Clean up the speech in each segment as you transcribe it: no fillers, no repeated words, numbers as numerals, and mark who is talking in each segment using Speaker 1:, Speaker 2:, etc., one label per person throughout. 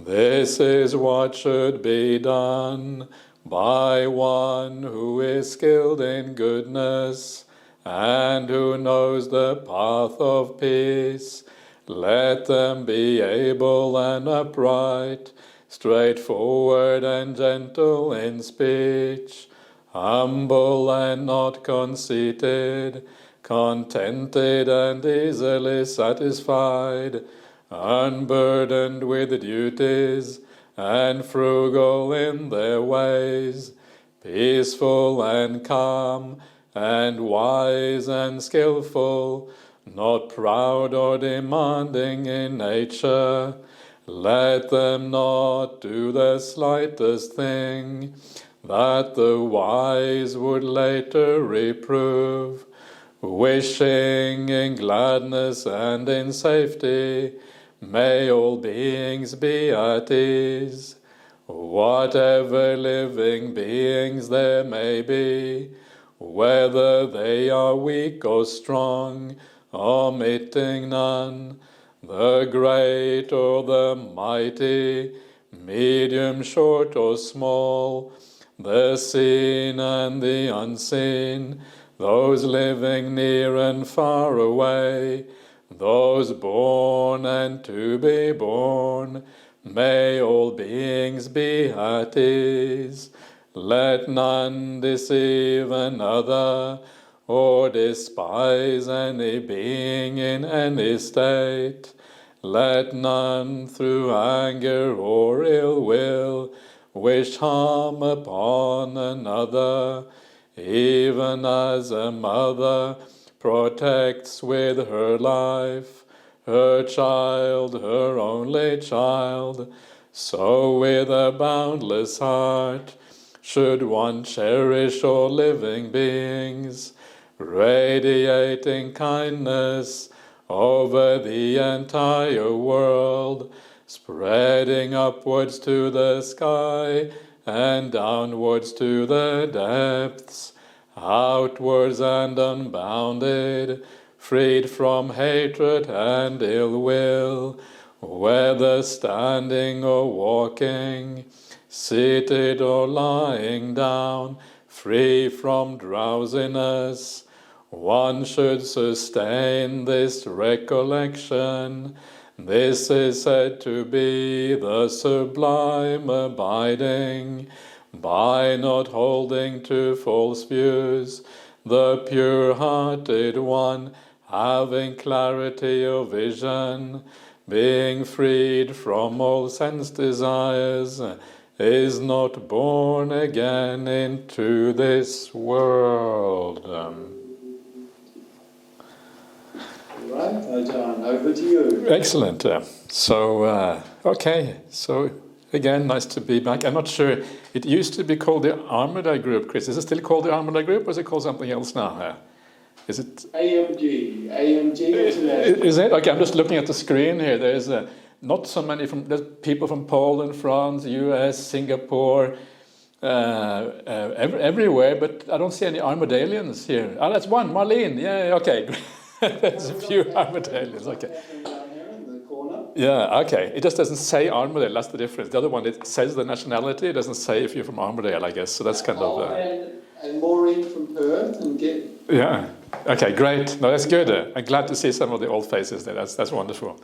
Speaker 1: This is what should be done by one who is skilled in goodness and who knows the path of peace. Let them be able and upright, straightforward and gentle in speech, humble and not conceited, contented and easily satisfied, unburdened with duties, and frugal in their ways, peaceful and calm, and wise and skillful, not proud or demanding in nature. Let them not do the slightest thing that the wise would later reprove, wishing in gladness and in safety. May all beings be at ease. Whatever living beings there may be, whether they are weak or strong, omitting none, the great or the mighty, medium, short or small, the seen and the unseen, those living near and far away, those born and to be born, may all beings be at ease. Let none deceive another, or despise any being in any state. Let none through anger or ill will wish harm upon another, even as a mother protects with her life her child, her only child, so with a boundless heart should one cherish all living beings, radiating kindness over the entire world, spreading upwards to the sky and downwards to the depths, outwards and unbounded, freed from hatred and ill will, whether standing or walking, seated or lying down, free from drowsiness. One should sustain this recollection. This is said to be the sublime abiding, by not holding to false views, the pure-hearted one, having clarity of vision, being freed from all sense desires, is not born again into this world.
Speaker 2: Right, Ajahn, over to you.
Speaker 1: Excellent. Okay, so again, nice to be back. I'm not sure, it used to be called the Armadale Group, Chris. Is it still called the Armadale Group, or is it called something else now? Is it?
Speaker 2: AMG International.
Speaker 1: Is it? Okay, I'm just looking at the screen here. There's not so many there's people from Poland, France, US, Singapore, everywhere, but I don't see any Armadalians here. Oh, that's one, Marlene. Yeah, okay. There's a few Armadalians, okay.
Speaker 2: Down here in the corner.
Speaker 1: Yeah, okay. It just doesn't say Armadale, that's the difference. The other one, it says the nationality, it doesn't say if you're from Armadale, I guess. So that's kind of...
Speaker 2: And Maureen from Perth and get...
Speaker 1: Yeah, okay, great. No, that's good. I'm glad to see some of the old faces there. That's wonderful.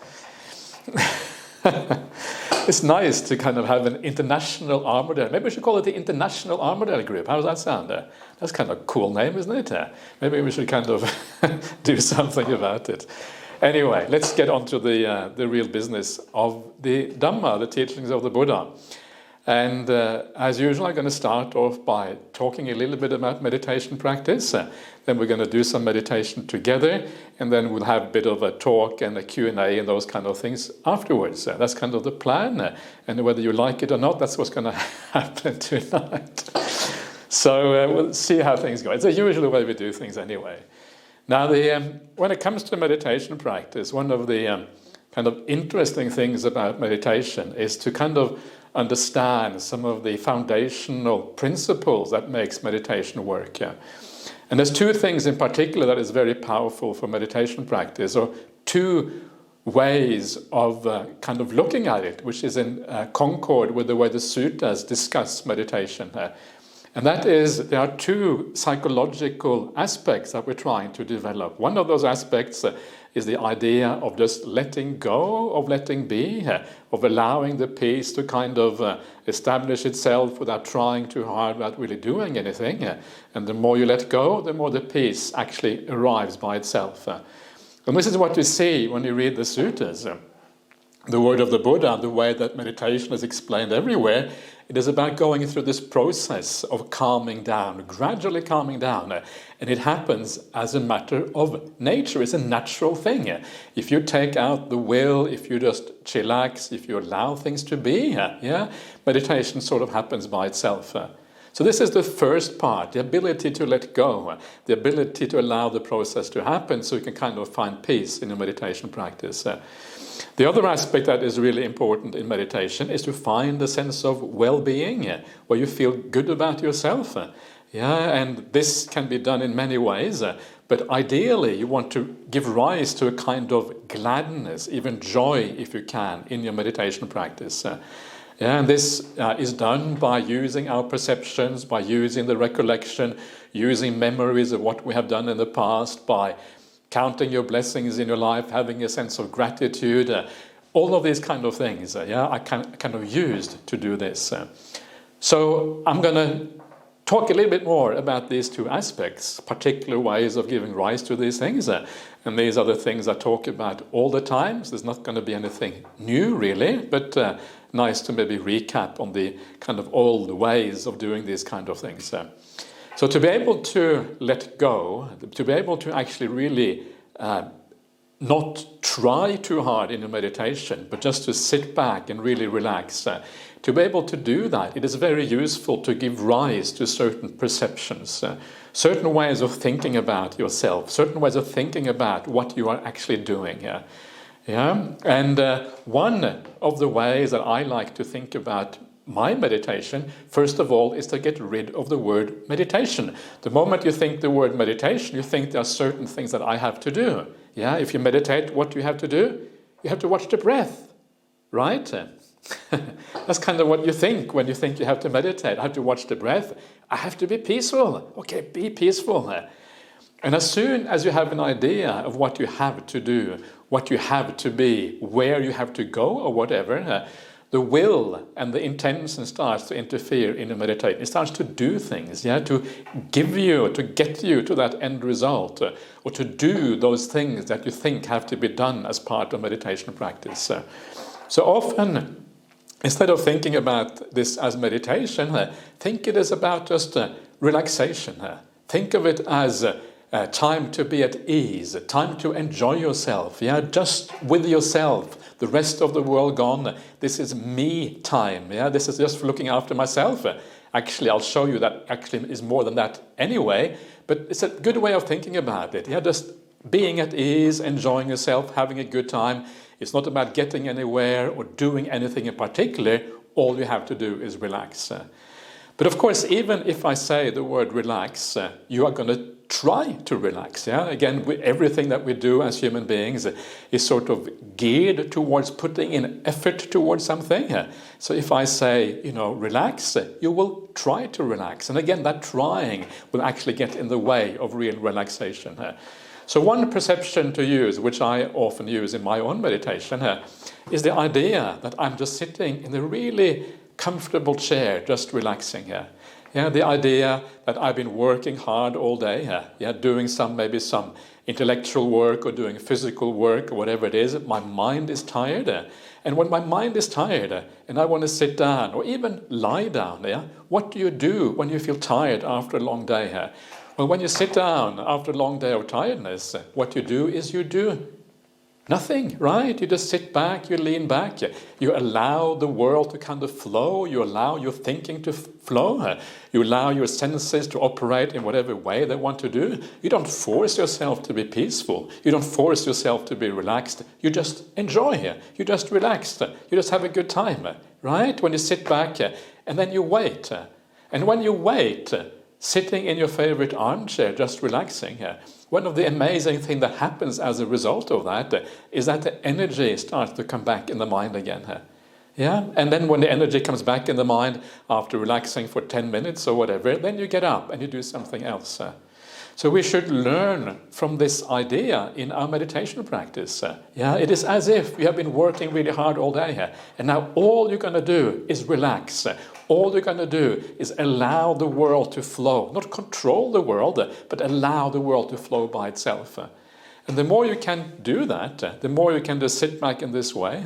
Speaker 1: It's nice to kind of have an international Armadale. Maybe we should call it the International Armadale Group. How does that sound? That's kind of a cool name, isn't it? Maybe we should kind of do something about it. Anyway, let's get on to the real business of the Dhamma, the teachings of the Buddha. And as usual, I'm going to start off by talking a little bit about meditation practice. Then we're going to do some meditation together, and then we'll have a bit of a talk and a Q&A and those kind of things afterwards. That's kind of the plan. And whether you like it or not, that's what's going to happen tonight. So we'll see how things go. It's the usual way we do things anyway. Now, when it comes to meditation practice, one of the kind of interesting things about meditation is to kind of understand some of the foundational principles that makes meditation work. Yeah. And there's two things in particular that is very powerful for meditation practice, or two ways of kind of looking at it, which is in concord with the way the suttas discuss meditation. And that is, there are two psychological aspects that we're trying to develop. One of those aspects is the idea of just letting go, of letting be, of allowing the peace to kind of establish itself without trying too hard, without really doing anything. And the more you let go, the more the peace actually arrives by itself. And this is what you see when you read the suttas. The word of the Buddha, the way that meditation is explained everywhere, it is about going through this process of calming down, gradually calming down. And it happens as a matter of nature. It's a natural thing. If you take out the will, if you just chillax, if you allow things to be, meditation sort of happens by itself. So this is the first part, the ability to let go, the ability to allow the process to happen so you can kind of find peace in your meditation practice. The other aspect that is really important in meditation is to find a sense of well-being, where you feel good about yourself. And this can be done in many ways, but ideally you want to give rise to a kind of gladness, even joy if you can, in your meditation practice. And this is done by using our perceptions, by using the recollection, using memories of what we have done in the past, by counting your blessings in your life, having a sense of gratitude, all of these kind of things I kind of used to do this. So I'm going to talk a little bit more about these two aspects, particular ways of giving rise to these things. And these are the things I talk about all the time, so there's not going to be anything new really, but nice to maybe recap on the kind of old ways of doing these kind of things. So to be able to let go, to be able to actually really not try too hard in your meditation, but just to sit back and really relax, to be able to do that, it is very useful to give rise to certain perceptions, certain ways of thinking about yourself, certain ways of thinking about what you are actually doing. And one of the ways that I like to think about my meditation, first of all, is to get rid of the word meditation. The moment you think the word meditation, you think there are certain things that I have to do. If you meditate, what do you have to do? You have to watch the breath, right? That's kind of what you think when you think you have to meditate. I have to watch the breath. I have to be peaceful. Okay, be peaceful. And as soon as you have an idea of what you have to do, what you have to be, where you have to go or whatever, the will and the intention starts to interfere in the meditation. It starts to do things, to give you, to get you to that end result, or to do those things that you think have to be done as part of meditation practice. So often, instead of thinking about this as meditation, think it is about just relaxation. Think of it as time to be at ease, time to enjoy yourself, just with yourself. The rest of the world gone. This is me time. This is just for looking after myself. Actually, I'll show you that actually is more than that anyway. But it's a good way of thinking about it. Just being at ease, enjoying yourself, having a good time. It's not about getting anywhere or doing anything in particular. All you have to do is relax. But of course, even if I say the word relax, you are going to try to relax. Again, everything that we do as human beings is sort of geared towards putting in effort towards something. So if I say, relax, you will try to relax. And again, that trying will actually get in the way of real relaxation. So one perception to use, which I often use in my own meditation, is the idea that I'm just sitting in a really comfortable chair, just relaxing here. The idea that I've been working hard all day, doing maybe some intellectual work or doing physical work or whatever it is. My mind is tired. And when my mind is tired and I want to sit down or even lie down, what do you do when you feel tired after a long day? Well, when you sit down after a long day of tiredness, what you do is you do nothing, right? You just sit back, you lean back, you allow the world to kind of flow, you allow your thinking to flow, you allow your senses to operate in whatever way they want to do. You don't force yourself to be peaceful, you don't force yourself to be relaxed, you just enjoy, you just relax, you just have a good time, right? When you sit back and then you wait. And when you wait, sitting in your favorite armchair, just relaxing, one of the amazing things that happens as a result of that is that the energy starts to come back in the mind again. Yeah, and then when the energy comes back in the mind after relaxing for 10 minutes or whatever, then you get up and you do something else. So we should learn from this idea in our meditation practice. Yeah, it is as if you have been working really hard all day, and now all you're going to do is relax. All you're going to do is allow the world to flow, not control the world, but allow the world to flow by itself. And the more you can do that, the more you can just sit back in this way,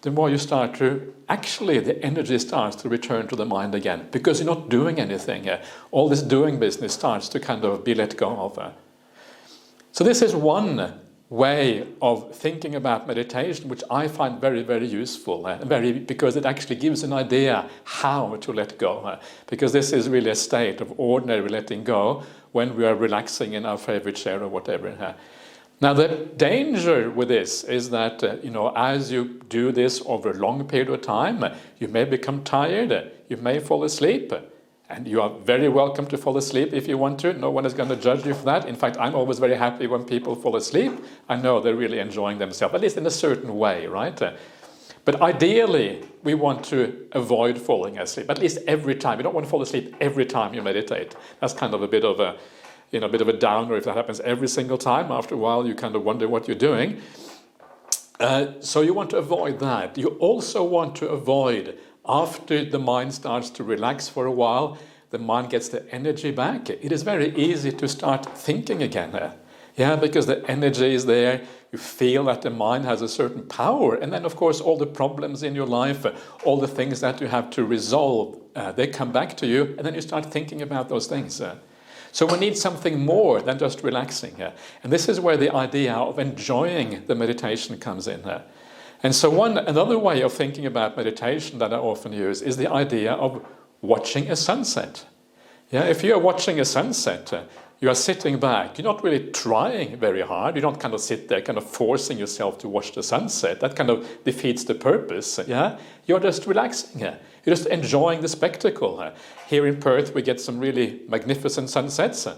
Speaker 1: the more you start to, actually the energy starts to return to the mind again, because you're not doing anything. All this doing business starts to kind of be let go of. So this is one way of thinking about meditation, which I find very, very useful, because it actually gives an idea how to let go. Because this is really a state of ordinary letting go when we are relaxing in our favorite chair or whatever. Now, the danger with this is that, as you do this over a long period of time, you may become tired, you may fall asleep, and you are very welcome to fall asleep if you want to. No one is going to judge you for that. In fact, I'm always very happy when people fall asleep. I know they're really enjoying themselves, at least in a certain way, right? But ideally, we want to avoid falling asleep, at least every time. You don't want to fall asleep every time you meditate. That's kind of a bit of a downer if that happens every single time. After a while, you kind of wonder what you're doing. So you want to avoid that. You also want to avoid, after the mind starts to relax for a while, the mind gets the energy back. It is very easy to start thinking again. Yeah, because the energy is there. You feel that the mind has a certain power. And then, of course, all the problems in your life, all the things that you have to resolve, they come back to you. And then you start thinking about those things. So we need something more than just relaxing. And this is where the idea of enjoying the meditation comes in. And so another way of thinking about meditation that I often use is the idea of watching a sunset. Yeah, if you're watching a sunset, you are sitting back. You're not really trying very hard. You don't kind of sit there kind of forcing yourself to watch the sunset. That kind of defeats the purpose. Yeah, you're just relaxing. You're just enjoying the spectacle. Here in Perth, we get some really magnificent sunsets.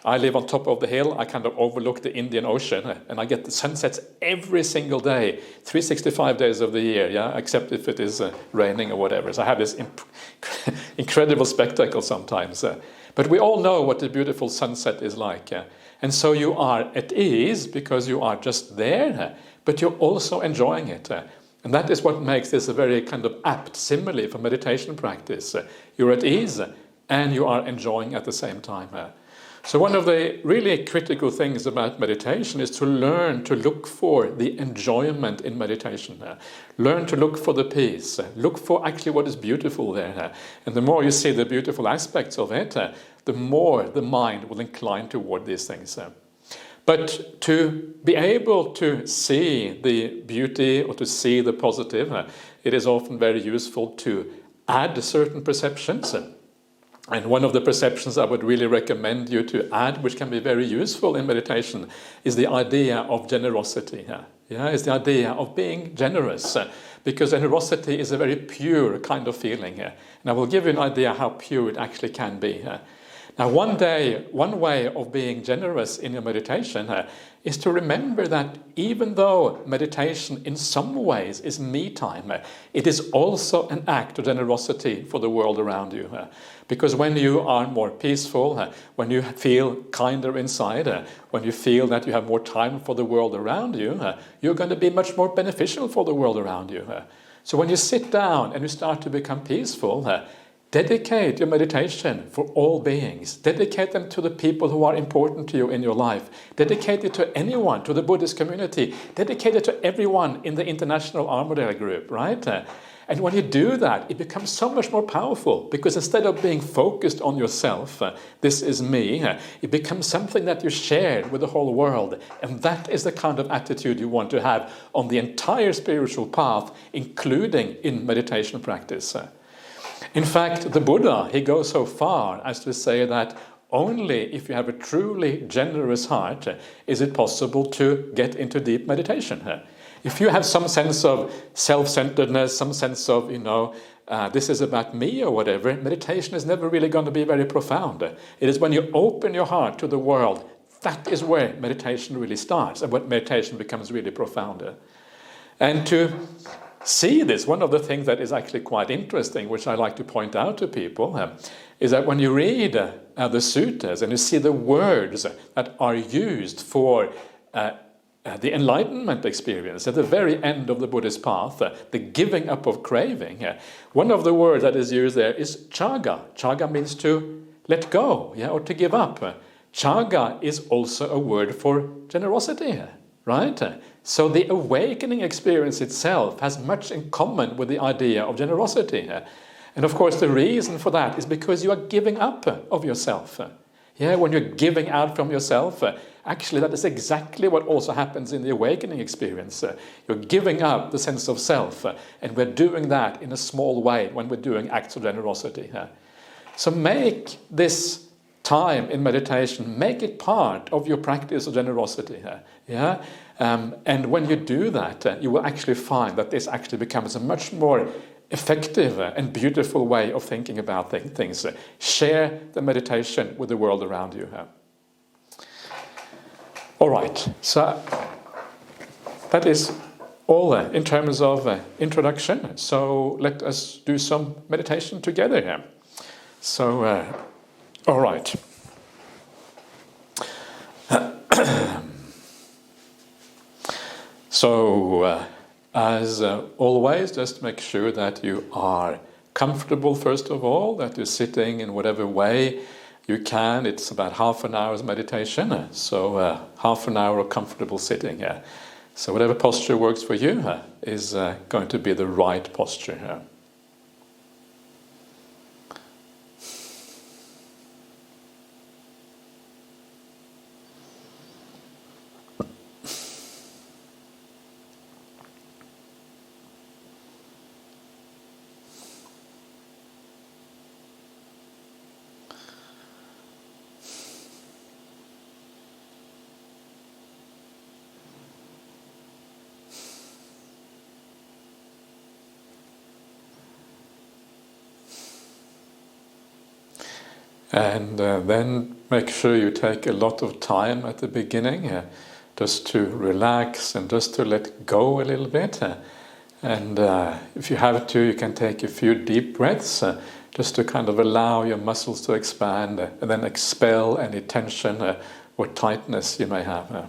Speaker 1: I live on top of the hill. I kind of overlook the Indian Ocean, and I get the sunsets every single day, 365 days of the year, yeah, except if it is raining or whatever. So I have this incredible spectacle sometimes. But we all know what the beautiful sunset is like. And so you are at ease because you are just there, but you're also enjoying it. And that is what makes this a very kind of apt simile for meditation practice. You're at ease and you are enjoying at the same time. So one of the really critical things about meditation is to learn to look for the enjoyment in meditation. Learn to look for the peace. Look for actually what is beautiful there. And the more you see the beautiful aspects of it, the more the mind will incline toward these things. But to be able to see the beauty or to see the positive, it is often very useful to add certain perceptions. And one of the perceptions I would really recommend you to add, which can be very useful in meditation, is the idea of generosity. Yeah, it's the idea of being generous, because generosity is a very pure kind of feeling. And I will give you an idea how pure it actually can be. Now, one way of being generous in your meditation is to remember that even though meditation in some ways is me time, it is also an act of generosity for the world around you. Because when you are more peaceful, when you feel kinder inside, when you feel that you have more time for the world around you, you're going to be much more beneficial for the world around you. So when you sit down and you start to become peaceful, dedicate your meditation for all beings. Dedicate them to the people who are important to you in your life. Dedicate it to anyone, to the Buddhist community. Dedicate it to everyone in the International Armadale Group, right? And when you do that, it becomes so much more powerful, because instead of being focused on yourself, this is me, it becomes something that you share with the whole world. And that is the kind of attitude you want to have on the entire spiritual path, including in meditation practice. In fact, the Buddha, he goes so far as to say that only if you have a truly generous heart is it possible to get into deep meditation. If you have some sense of self-centeredness, some sense of, this is about me or whatever, meditation is never really going to be very profound. It is when you open your heart to the world, that is where meditation really starts and when meditation becomes really profound. And to see this, one of the things that is actually quite interesting, which I like to point out to people, is that when you read the suttas and you see the words that are used for the enlightenment experience at the very end of the Buddhist path, the giving up of craving, one of the words that is used there is chaga. Chaga means to let go, or to give up. Chaga is also a word for generosity, right? So the awakening experience itself has much in common with the idea of generosity. And of course the reason for that is because you are giving up of yourself. When you're giving out from yourself, actually that is exactly what also happens in the awakening experience. You're giving up the sense of self, and we're doing that in a small way when we're doing acts of generosity. So make this time in meditation, make it part of your practice of generosity. And when you do that, you will actually find that this actually becomes a much more effective and beautiful way of thinking about things. Share the meditation with the world around you. All right, so that is all in terms of introduction. So let us do some meditation together here. So, all right. So, as always, just make sure that you are comfortable first of all, that you're sitting in whatever way you can. It's about half an hour's meditation, so half an hour of comfortable sitting. So whatever posture works for you is going to be the right posture. And then make sure you take a lot of time at the beginning just to relax and just to let go a little bit. And if you have to, you can take a few deep breaths just to kind of allow your muscles to expand and then expel any tension or tightness you may have.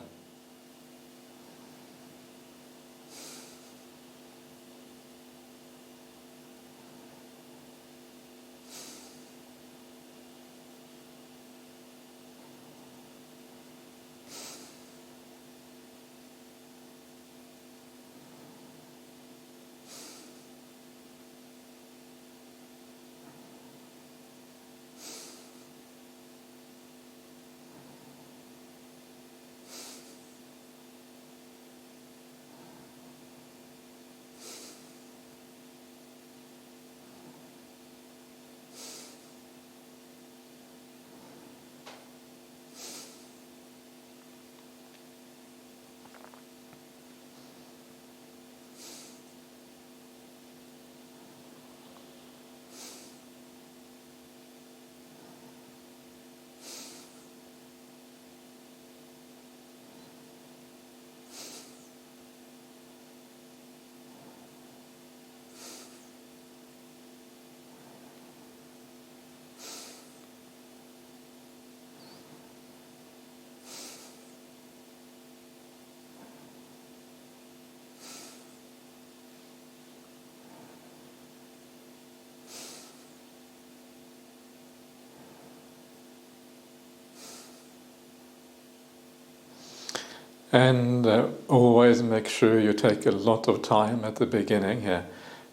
Speaker 1: And always make sure you take a lot of time at the beginning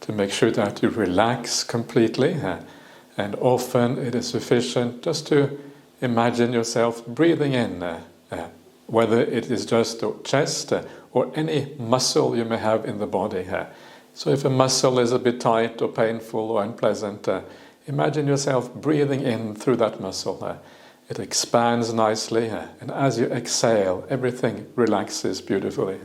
Speaker 1: to make sure that you relax completely. And often it is sufficient just to imagine yourself breathing in, whether it is just the chest or any muscle you may have in the body. So if a muscle is a bit tight or painful or unpleasant, imagine yourself breathing in through that muscle. It expands nicely, and as you exhale, everything relaxes beautifully.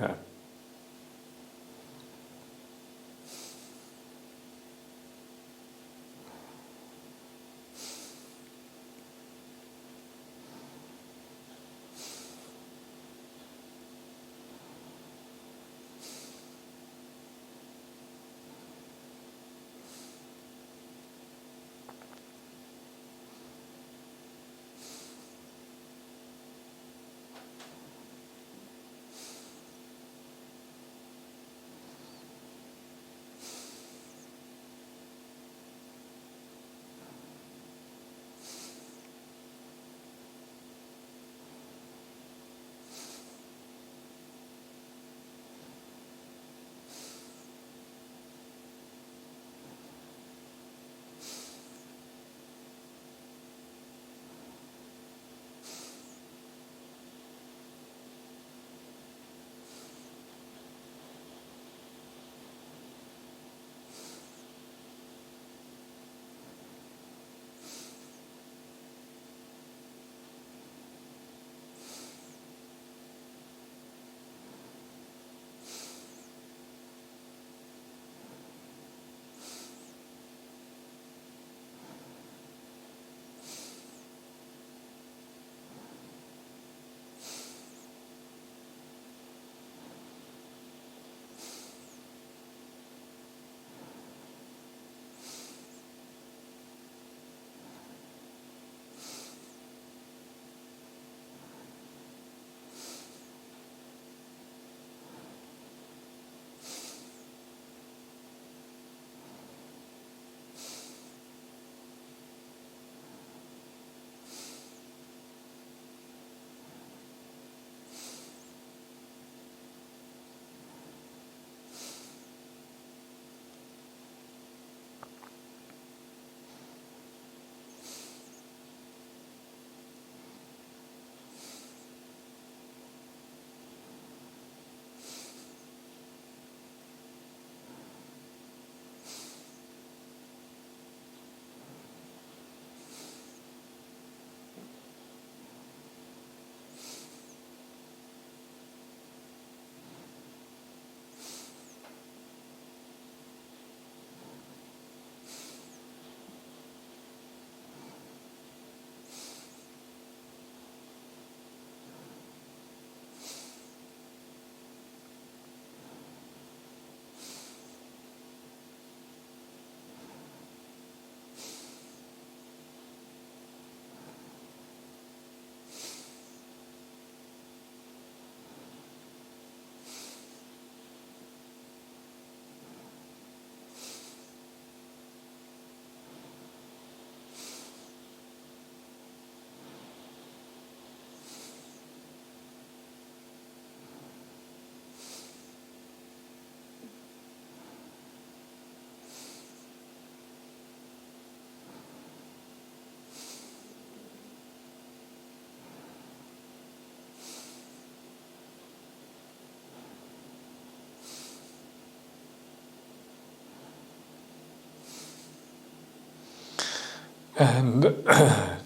Speaker 1: And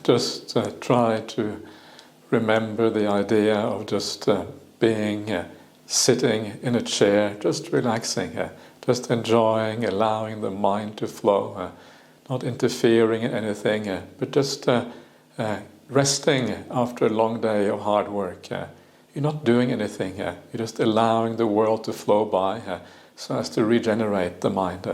Speaker 1: just try to remember the idea of just being sitting in a chair, just relaxing, just enjoying, allowing the mind to flow, not interfering in anything, but just resting after a long day of hard work. You're not doing anything, you're just allowing the world to flow by so as to regenerate the mind.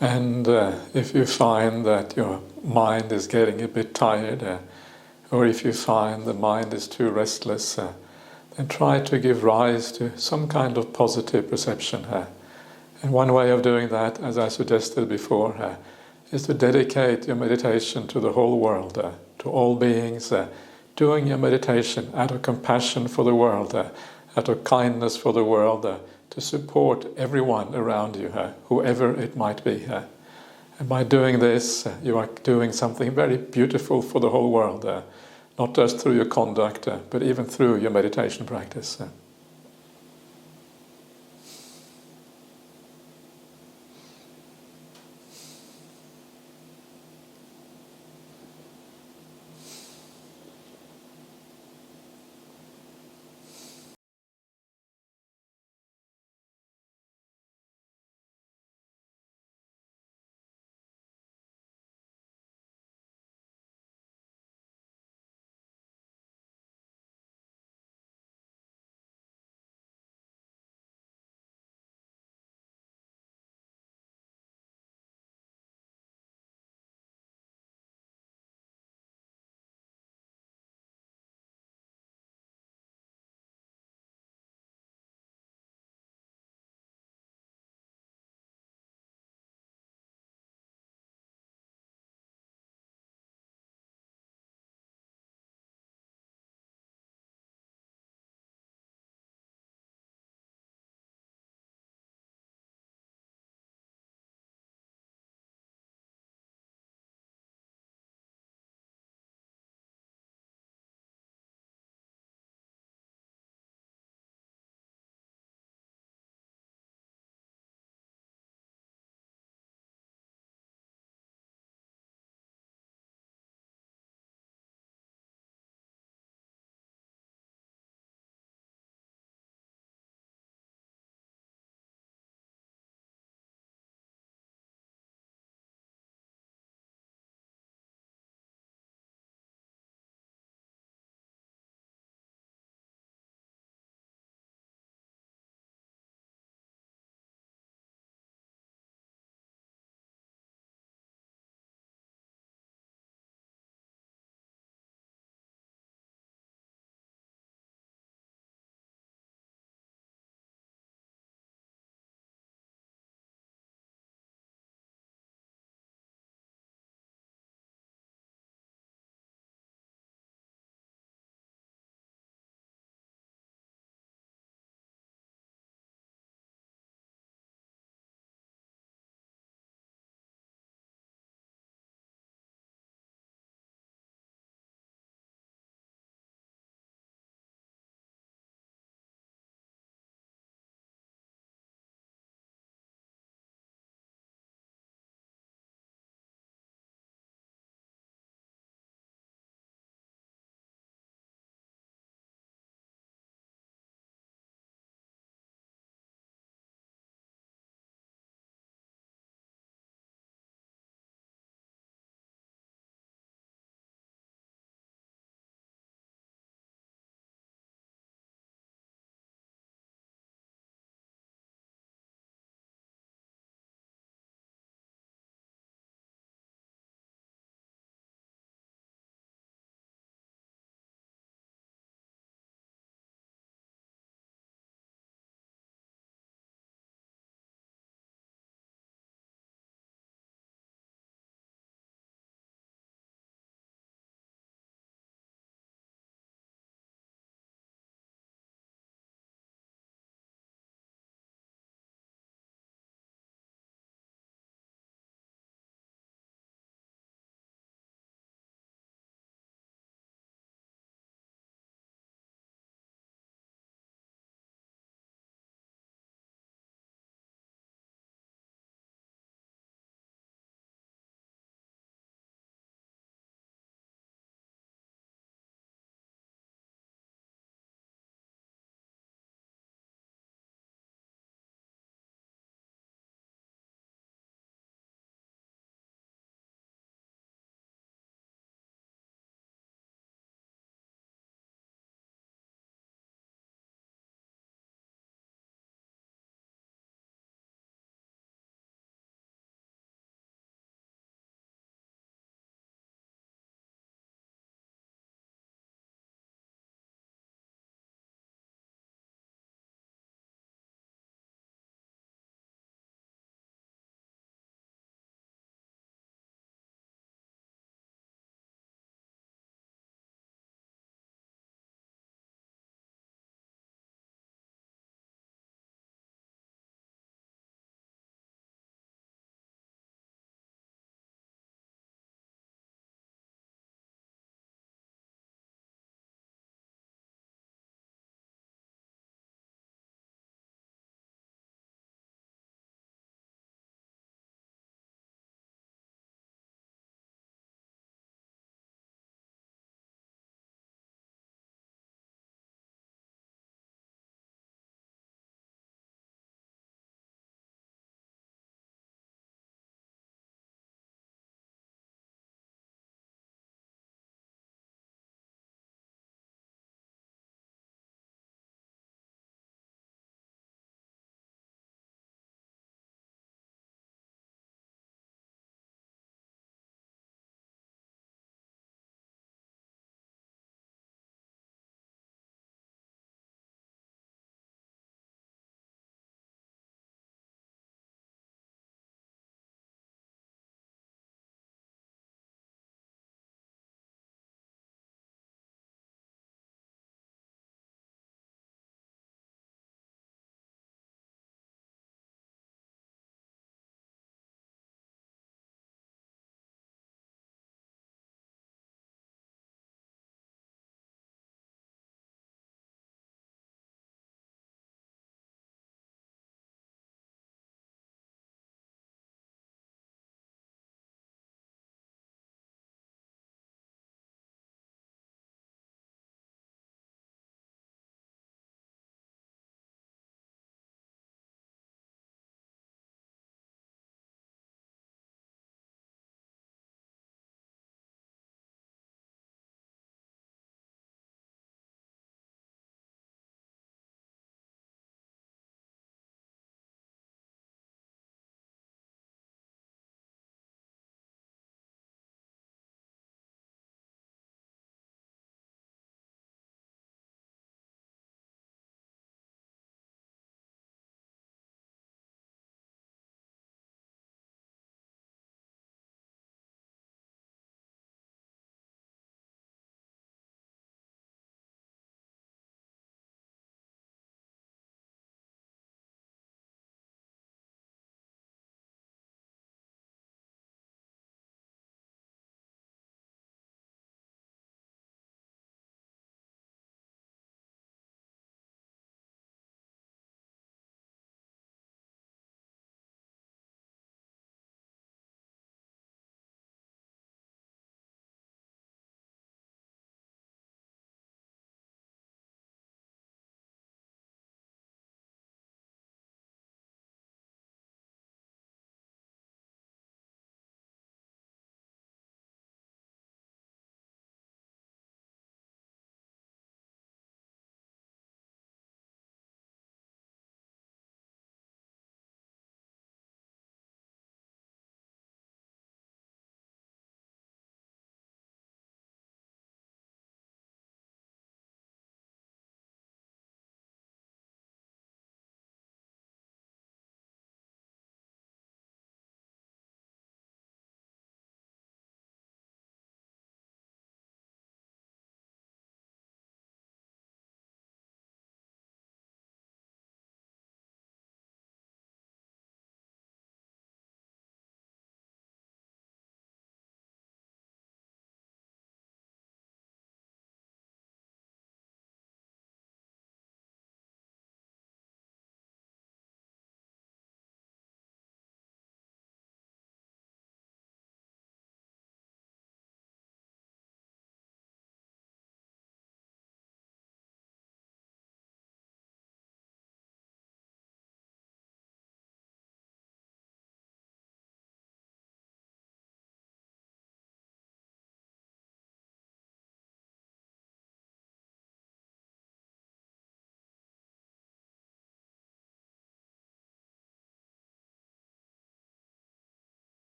Speaker 1: And if you find that your mind is getting a bit tired, or if you find the mind is too restless, then try to give rise to some kind of positive perception. And one way of doing that, as I suggested before, is to dedicate your meditation to the whole world, to all beings, doing your meditation out of compassion for the world, out of kindness for the world, to support everyone around you, whoever it might be. And by doing this, you are doing something very beautiful for the whole world, not just through your conduct, but even through your meditation practice.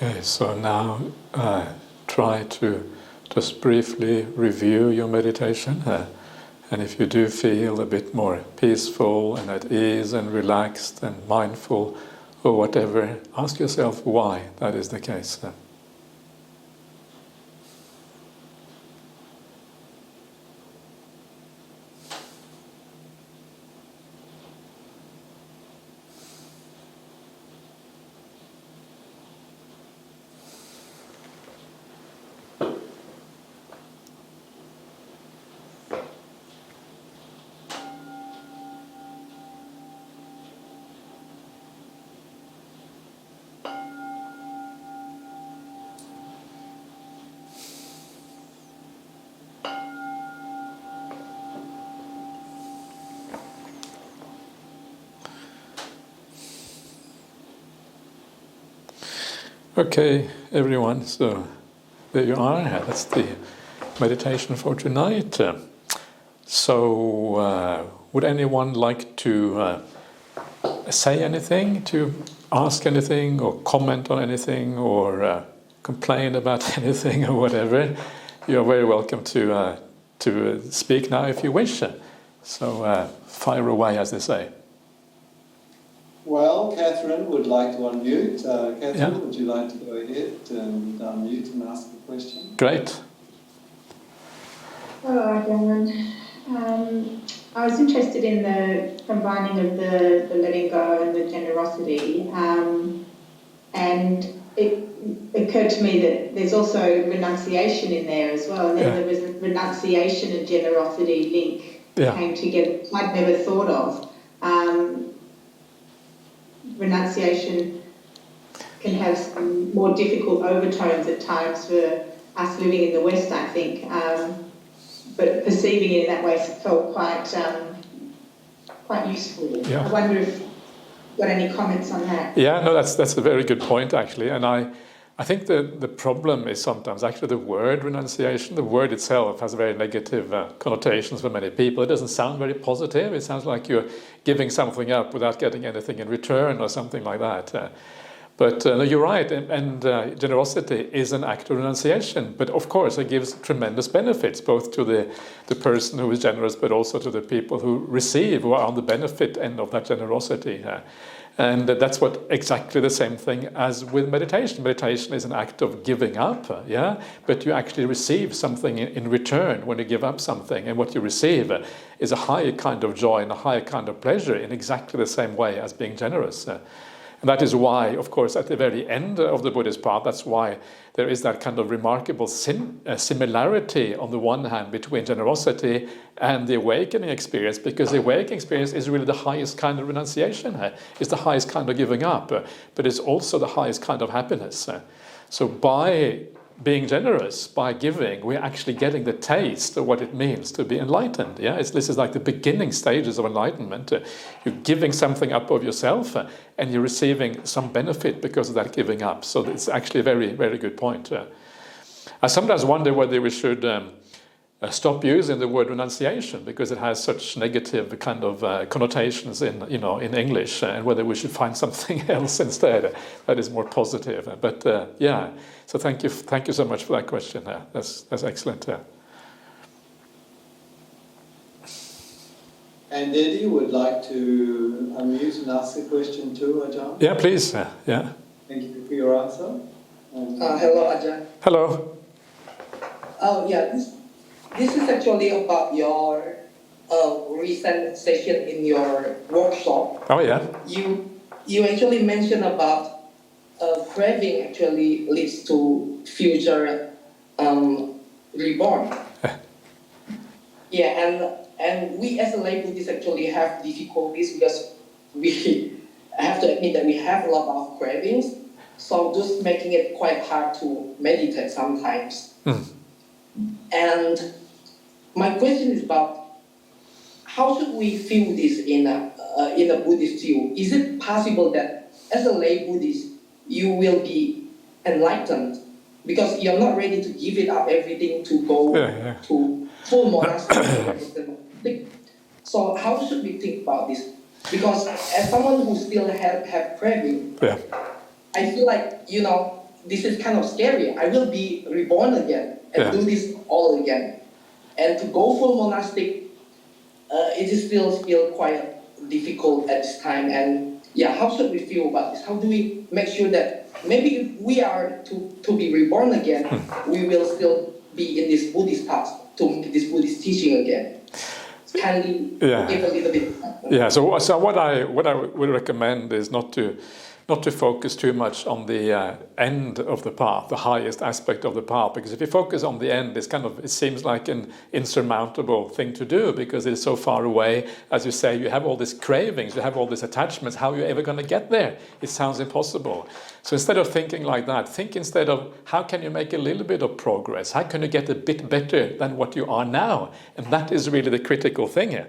Speaker 1: Okay, so now try to just briefly review your meditation. And if you do feel a bit more peaceful and at ease and relaxed and mindful or whatever, ask yourself why that is the case. Okay, everyone, so there you are. That's the meditation for tonight. Would anyone like to say anything, to ask anything, or comment on anything, or complain about anything, or whatever? You're very welcome to speak now if you wish. So fire away, as they say.
Speaker 2: Well, Catherine would like to unmute. Catherine,
Speaker 1: Yeah.
Speaker 2: would you like to go ahead and unmute and ask the question?
Speaker 1: Great.
Speaker 3: Hello, Ajahn. I was interested in the combining of the letting go and the generosity, and it occurred to me that there's also renunciation in there as well, and then there was a renunciation and generosity link came together, I'd never thought of. Renunciation can have some more difficult overtones at times for us living in the West, I think. But perceiving it in that way felt quite useful.
Speaker 1: Yeah.
Speaker 3: I wonder if you've got any comments on that.
Speaker 1: Yeah, no, that's a very good point, actually. And I think the problem is sometimes actually the word renunciation. The word itself has very negative connotations for many people. It doesn't sound very positive. It sounds like you're giving something up without getting anything in return or something like that. But you're right, and generosity is an act of renunciation. But of course, it gives tremendous benefits, both to the person who is generous, but also to the people who receive, who are on the benefit end of that generosity. And that's exactly the same thing as with meditation. Meditation is an act of giving up, but you actually receive something in return when you give up something. And what you receive is a higher kind of joy and a higher kind of pleasure in exactly the same way as being generous. And that is why, of course, at the very end of the Buddhist path, that's why there is that kind of remarkable similarity on the one hand between generosity and the awakening experience, because the awakening experience is really the highest kind of renunciation. It's the highest kind of giving up, but it's also the highest kind of happiness. So by being generous, by giving, we're actually getting the taste of what it means to be enlightened. This is like the beginning stages of enlightenment. You're giving something up of yourself, and you're receiving some benefit because of that giving up. So it's actually a very, very good point. I sometimes wonder whether we should stop using the word renunciation, because it has such negative kind of connotations in English, and whether we should find something else instead that is more positive. But so thank you so much for that question. That's excellent.
Speaker 2: And Eddie would like to unmute and ask a question too, Ajahn.
Speaker 1: Yeah, please.
Speaker 2: Thank you for your answer.
Speaker 4: Hello, Ajahn.
Speaker 1: Hello.
Speaker 4: Oh, yeah. This is actually about your recent session in your workshop.
Speaker 1: Oh, yeah.
Speaker 4: You actually mentioned about craving actually leads to future reborn. And we as a lay Buddhists actually have difficulties because we have to admit that we have a lot of cravings, so just making it quite hard to meditate sometimes. And my question is about how should we feel this in a Buddhist view? Is it possible that as a lay Buddhist you will be enlightened because you're not ready to give it up everything to go to full monastery? So how should we think about this? Because as someone who still have craving, I feel like this is kind of scary. I will be reborn again and do this all again. And to go for monastic, it is still quite difficult at this time. And how should we feel about this? How do we make sure that maybe if we are to be reborn again, we will still be in this Buddhist path, to make this Buddhist teaching again? Can we give a little bit?
Speaker 1: Yeah. So what I would recommend is not to focus too much on the end of the path, the highest aspect of the path, because if you focus on the end, it seems like an insurmountable thing to do because it's so far away. As you say, you have all these cravings, you have all these attachments. How are you ever going to get there? It sounds impossible. So instead of thinking like that, think instead of how can you make a little bit of progress? How can you get a bit better than what you are now? And that is really the critical thing here.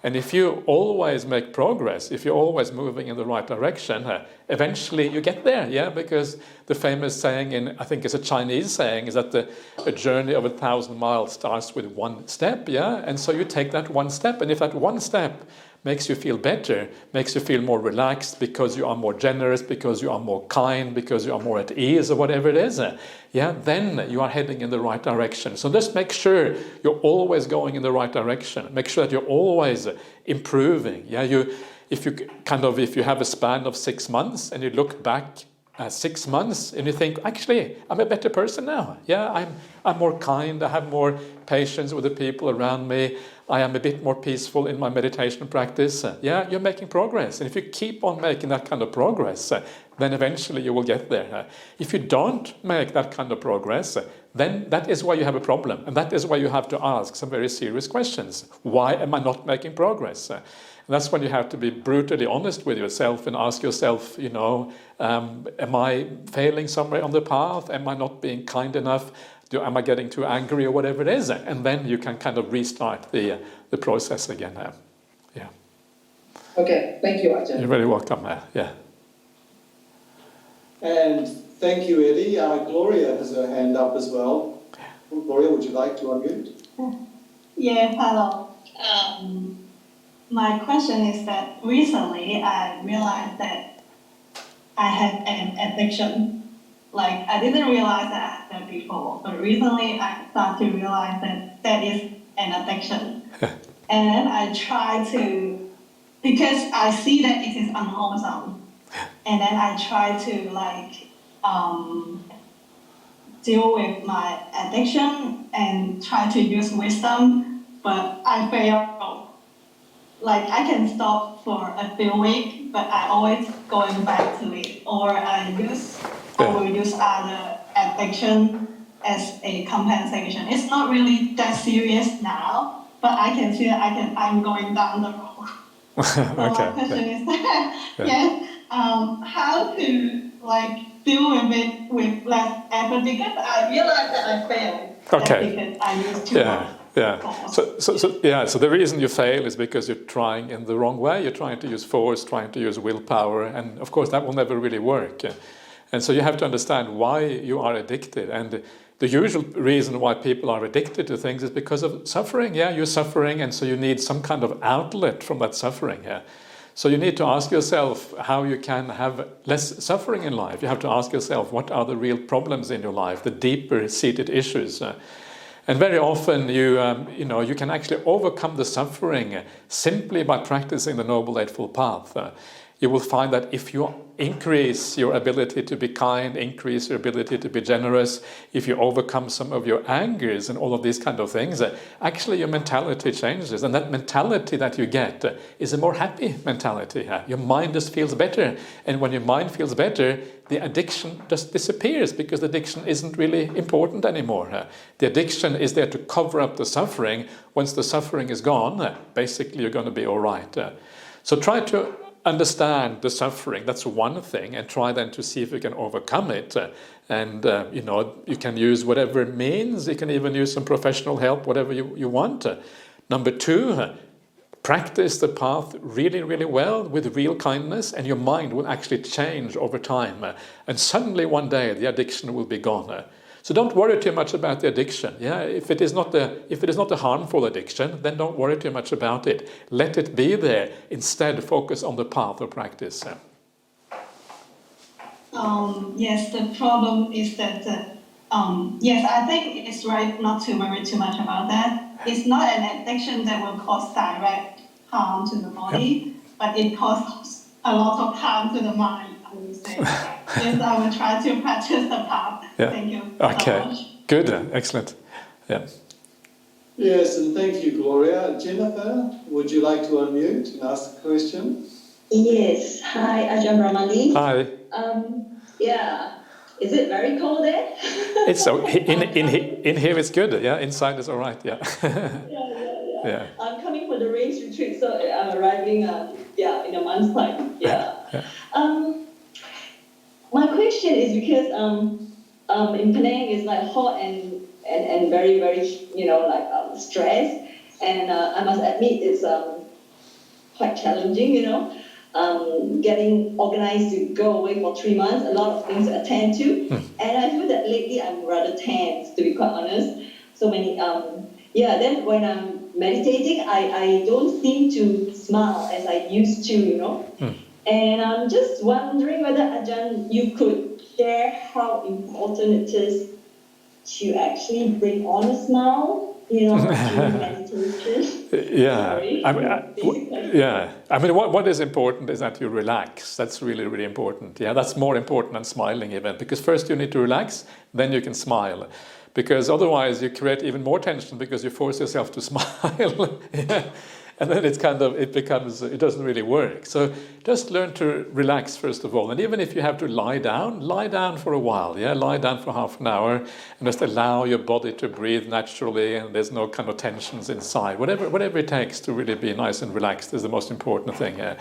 Speaker 1: And if you always make progress, if you're always moving in the right direction, eventually you get there, because the famous saying I think it's a Chinese saying, is that a journey of 1,000 miles starts with one step, and so you take that one step, and if that one step makes you feel better, makes you feel more relaxed because you are more generous, because you are more kind, because you are more at ease, or whatever it is, then you are heading in the right direction. So just make sure you're always going in the right direction. Make sure that you're always improving. If you have a span of 6 months and you look back 6 months and you think, actually, I'm a better person now. I'm more kind. I have more patience with the people around me. I am a bit more peaceful in my meditation practice. You're making progress. And if you keep on making that kind of progress, then eventually you will get there. If you don't make that kind of progress, then that is why you have a problem. And that is why you have to ask some very serious questions. Why am I not making progress? And that's when you have to be brutally honest with yourself and ask yourself, am I failing somewhere on the path? Am I not being kind enough? Am I getting too angry or whatever it is? And then you can kind of restart the process again.
Speaker 4: Okay, thank you, Ajahn.
Speaker 1: You're very welcome.
Speaker 2: And thank you, Eddie. Gloria has her hand up as well. Gloria, would you like to unmute?
Speaker 5: Yeah, hello. My question is that recently I realized that I have an addiction. Like, I didn't realize that I had that before, but recently I started to realize that that is an addiction. And then I try to, because I see that it is unwholesome, and then I try to deal with my addiction and try to use wisdom, but I fail. Like, I can stop for a few weeks, but I always going back to it, or I will use other addiction as a compensation. It's not really that serious now, but I can see that I'm going down the road. So my question is that, how to deal with it with less effort, because I realize that I failed. Because I used too much.
Speaker 1: So the reason you fail is because you're trying in the wrong way. You're trying to use force, trying to use willpower, and of course that will never really work. And so you have to understand why you are addicted. And the usual reason why people are addicted to things is because of suffering. You're suffering, and so you need some kind of outlet from that suffering. So you need to ask yourself how you can have less suffering in life. You have to ask yourself, what are the real problems in your life, the deeper seated issues? And very often you can actually overcome the suffering simply by practicing the Noble Eightfold Path. You will find that if you increase your ability to be kind, increase your ability to be generous, if you overcome some of your angers and all of these kind of things, actually your mentality changes. And that mentality that you get is a more happy mentality. Your mind just feels better. And when your mind feels better, the addiction just disappears, because the addiction isn't really important anymore. The addiction is there to cover up the suffering. Once the suffering is gone, basically you're going to be all right. So try to understand the suffering. That's one thing, and try then to see if you can overcome it. And you can use whatever means. You can even use some professional help, whatever you want. Number two, practice the path really, really well with real kindness, and your mind will actually change over time. And suddenly one day the addiction will be gone. So don't worry too much about the addiction. If it is not a harmful addiction, then don't worry too much about it. Let it be there. Instead, focus on the path of practice.
Speaker 5: Yes, the problem is that, yes, I think it's right not to worry too much about that. It's not an addiction that will cause direct harm to the body, but it causes a lot of harm to the mind, I would say. Yes, I will try to practice the path.
Speaker 1: Yeah.
Speaker 5: Thank you
Speaker 1: Okay.
Speaker 5: so much.
Speaker 1: Good. Excellent. Yeah.
Speaker 2: Yes, and thank you, Gloria. Jennifer, would you like to unmute and ask a question?
Speaker 6: Yes. Hi, Ajahn Brahmali.
Speaker 1: Hi.
Speaker 6: Yeah. Is it very cold there?
Speaker 1: It's so in here it's good. Yeah. Inside is all right. Yeah. Yeah.
Speaker 6: I'm coming for the rains retreat, so I'm arriving. In a month's time. Yeah. My question is because in Penang it's like hot and very very stressed, and I must admit it's quite challenging. Getting organized to go away for 3 months, a lot of things to attend to, and I feel that lately I'm rather tense, to be quite honest. So many, then when I'm meditating, I don't seem to smile as I used to, And I'm just wondering whether, Ajahn, you could share how important it is to actually bring on a smile, during meditation.
Speaker 1: Yeah.
Speaker 6: Sorry.
Speaker 1: I mean, what is important is that you relax. That's really, really important. Yeah, that's more important than smiling even. Because first you need to relax, then you can smile. Because otherwise you create even more tension because you force yourself to smile. Yeah. And then it doesn't really work. So just learn to relax first of all. And even if you have to lie down for a while. Yeah, lie down for half an hour and just allow your body to breathe naturally and there's no kind of tensions inside. Whatever it takes to really be nice and relaxed is the most important thing. Yeah.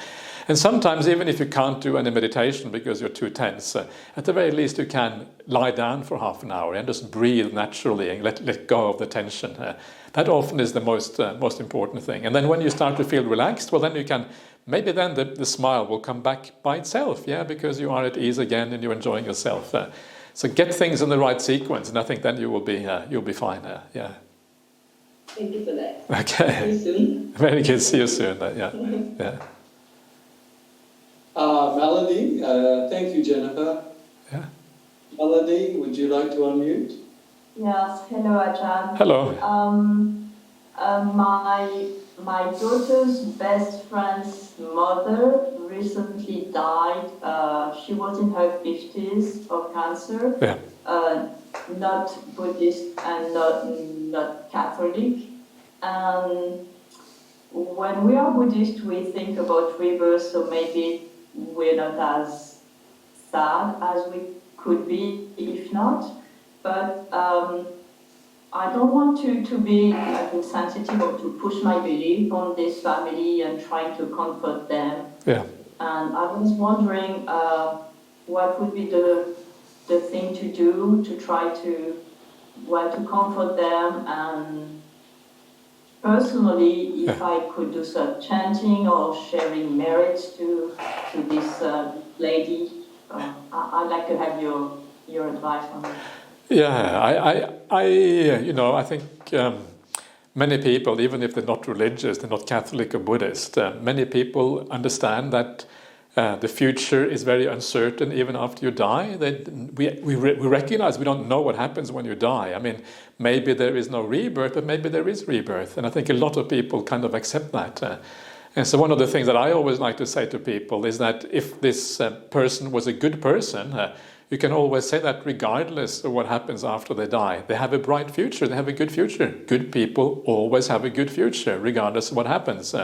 Speaker 1: And sometimes even if you can't do any meditation because you're too tense, at the very least you can lie down for half an hour and just breathe naturally and let go of the tension. That often is the most important thing. And then when you start to feel relaxed, well, then you can, maybe then the smile will come back by itself, yeah, because you are at ease again and you're enjoying yourself. So get things in the right sequence, and I think then you'll be fine. Yeah.
Speaker 6: Thank you for that.
Speaker 1: Okay.
Speaker 6: See you soon.
Speaker 1: Very good. See you soon. Yeah.
Speaker 2: Melody, thank you, Jennifer.
Speaker 1: Yeah.
Speaker 2: Melody, would you like to unmute?
Speaker 7: Yes, hello Ajahn.
Speaker 1: Hello.
Speaker 7: My daughter's best friend's mother recently died. She was in her 50s of cancer.
Speaker 1: Yeah.
Speaker 7: Not Buddhist and not Catholic. And when we are Buddhist, we think about rebirth, so maybe we're not as sad as we could be if not. But I don't want to be insensitive or to push my belief on this family and trying to comfort them.
Speaker 1: Yeah.
Speaker 7: And I was wondering what would be the thing to do to try to comfort them, and personally, if I could do some chanting or sharing merits to this lady. I'd like to have your advice on it.
Speaker 1: Yeah, I think many people, even if they're not religious, they're not Catholic or Buddhist, many people understand that the future is very uncertain even after you die. We recognize we don't know what happens when you die. I mean, maybe there is no rebirth, but maybe there is rebirth. And I think a lot of people kind of accept that. And so one of the things that I always like to say to people is that if this person was a good person, you can always say that regardless of what happens after they die. They have a bright future, they have a good future. Good people always have a good future, regardless of what happens.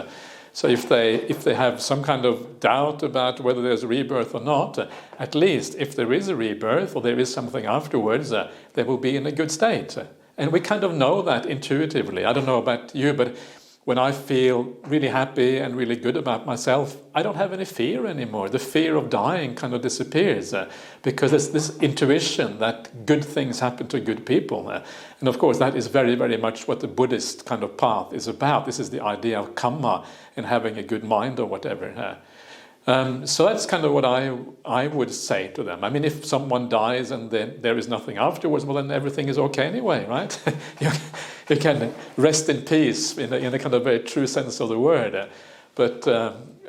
Speaker 1: So if they have some kind of doubt about whether there's rebirth or not, at least if there is a rebirth or there is something afterwards, they will be in a good state. And we kind of know that intuitively. I don't know about you, but when I feel really happy and really good about myself, I don't have any fear anymore. The fear of dying kind of disappears because there's this intuition that good things happen to good people. And of course, that is very, very much what the Buddhist kind of path is about. This is the idea of karma and having a good mind or whatever. So that's kind of what I would say to them. I mean, if someone dies and then there is nothing afterwards, well, then everything is okay anyway, right? You can rest in peace in a kind of very true sense of the word. But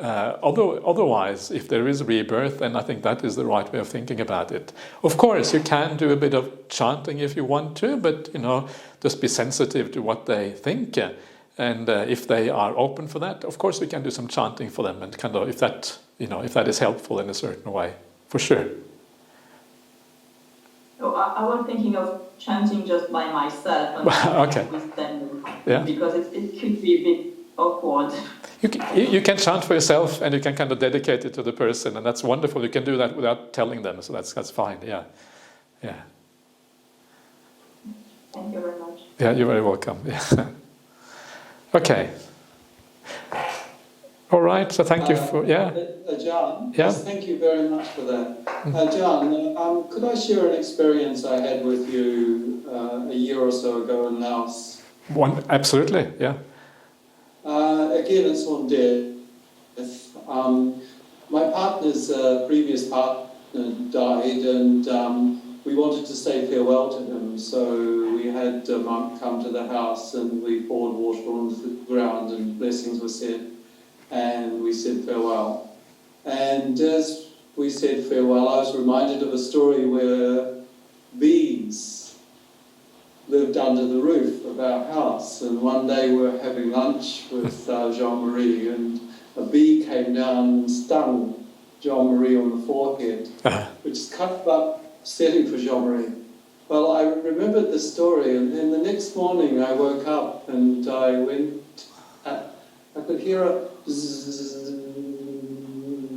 Speaker 1: otherwise, if there is rebirth, then I think that is the right way of thinking about it. Of course, you can do a bit of chanting if you want to, but just be sensitive to what they think. And if they are open for that, of course we can do some chanting for them, and kind of if that is helpful in a certain way, for sure.
Speaker 7: So I was thinking of chanting just by myself and
Speaker 1: okay.
Speaker 7: with them,
Speaker 1: Yeah.
Speaker 7: because it could be a bit awkward.
Speaker 1: You can chant for yourself, and you can kind of dedicate it to the person, and that's wonderful. You can do that without telling them, so that's fine. Yeah.
Speaker 7: Thank you very much.
Speaker 1: Yeah, you're very welcome. Yeah. Okay. All right. So thank you for
Speaker 2: Ajahn,
Speaker 1: Yeah.
Speaker 2: yes, thank you very much for that. Ajahn, could I share an experience I had with you a year or so ago in Laos?
Speaker 1: Absolutely. Yeah.
Speaker 2: Again, it's on death. My partner's previous partner died, and we wanted to say farewell to him, so we had a monk come to the house, and we poured water on the ground, and blessings were said, and we said farewell. And as we said farewell, I was reminded of a story where bees lived under the roof of our house, and one day we were having lunch with Jean-Marie, and a bee came down and stung Jean-Marie on the forehead, which is kind of upsetting for Jean-Marie. Well, I remembered the story, and then the next morning I woke up and I went, I could hear a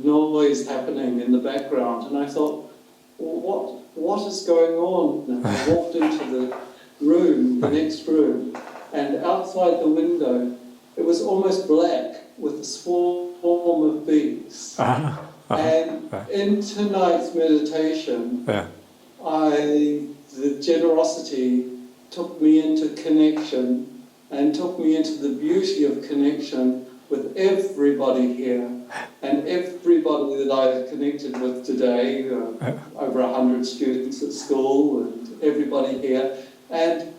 Speaker 2: noise happening in the background, and I thought, well, what is going on? And I walked into the room, the next room, and outside the window it was almost black with a swarm of bees. And in tonight's meditation, the generosity took me into connection, and took me into the beauty of connection with everybody here, and everybody that I've connected with today, over 100 students at school, and everybody here. And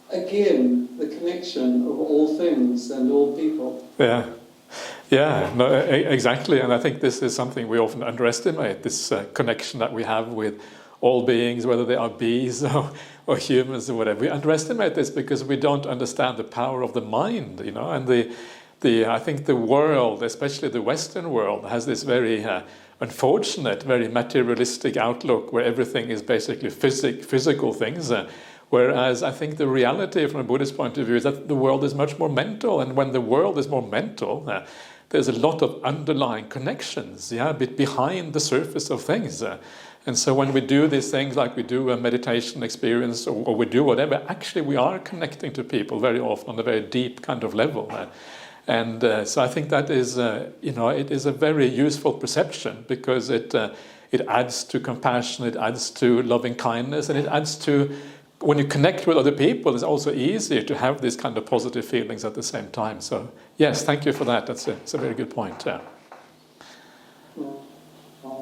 Speaker 2: again, the connection of all things and all people.
Speaker 1: Yeah, no, exactly. And I think this is something we often underestimate, this connection that we have with all beings, whether they are bees or humans or whatever. We underestimate this because we don't understand the power of the mind, and I think the world, especially the Western world, has this very unfortunate, very materialistic outlook where everything is basically physical things. Whereas I think the reality from a Buddhist point of view is that the world is much more mental, and when the world is more mental, there's a lot of underlying connections, behind the surface of things. And so when we do these things, like we do a meditation experience, or we do whatever, actually we are connecting to people very often on a very deep kind of level. And so I think that is, it is a very useful perception, because it adds to compassion, it adds to loving kindness, and it adds to, when you connect with other people, it's also easier to have these kind of positive feelings at the same time. So yes, thank you for that. That's a very good point.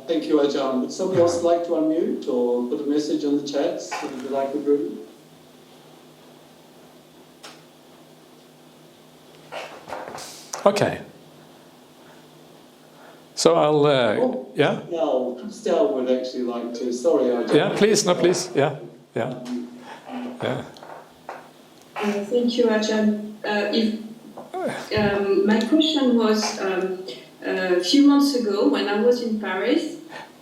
Speaker 2: Thank you, Ajahn. Would somebody else like to unmute or put a message on the chats that you'd like to read?
Speaker 1: Okay. So I'll,
Speaker 2: Stell would actually like to. Sorry, Ajahn.
Speaker 1: Yeah, please, no, please. Yeah.
Speaker 8: Thank you, Ajahn. My question was, a few months ago, when I was in Paris,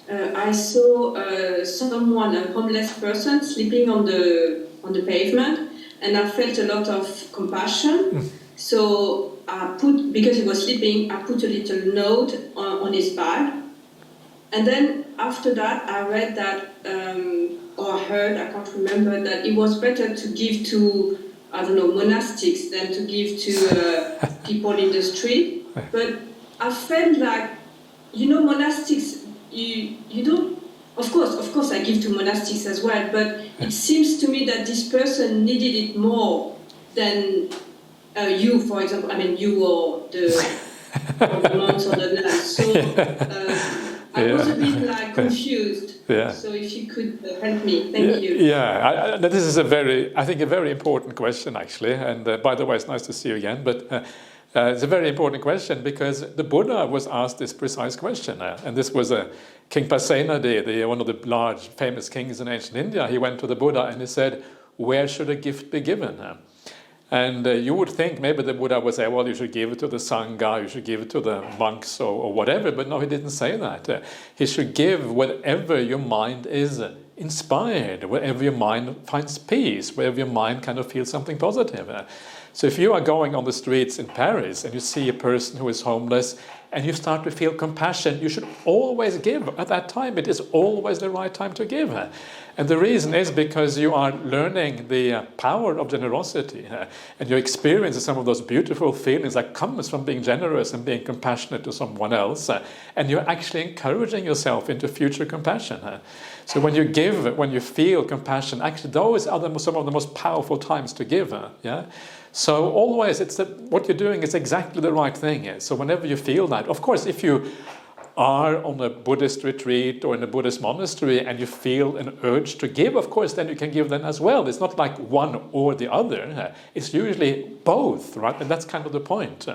Speaker 8: I saw someone, a homeless person, sleeping on the pavement, and I felt a lot of compassion. So because he was sleeping, I put a little note on his bag. And then after that, I read that, or heard, I can't remember, that it was better to give to, monastics than to give to people in the street. But I felt like, monastics, you don't, of course I give to monastics as well, but it seems to me that this person needed it more than you, for example, you or the monks or the nuns. So I was a bit confused. So if you could help me, thank you. This
Speaker 1: is a very important question, actually. And by the way, it's nice to see you again. But It's a very important question because the Buddha was asked this precise question. And this was King Pasenadi, one of the large famous kings in ancient India. He went to the Buddha and he said, where should a gift be given? And you would think maybe the Buddha would say, well, you should give it to the Sangha, you should give it to the monks or whatever. But no, he didn't say that. He should give whatever your mind is inspired, wherever your mind finds peace, wherever your mind kind of feels something positive. So if you are going on the streets in Paris and you see a person who is homeless and you start to feel compassion, you should always give at that time. It is always the right time to give. And the reason is because you are learning the power of generosity and you experience some of those beautiful feelings that comes from being generous and being compassionate to someone else. And you're actually encouraging yourself into future compassion. So when you give, when you feel compassion, actually those are some of the most powerful times to give. Yeah. So always, what you're doing is exactly the right thing. So whenever you feel that, of course, if you are on a Buddhist retreat or in a Buddhist monastery and you feel an urge to give, of course, then you can give then as well. It's not like one or the other. It's usually both, right? And that's kind of the point.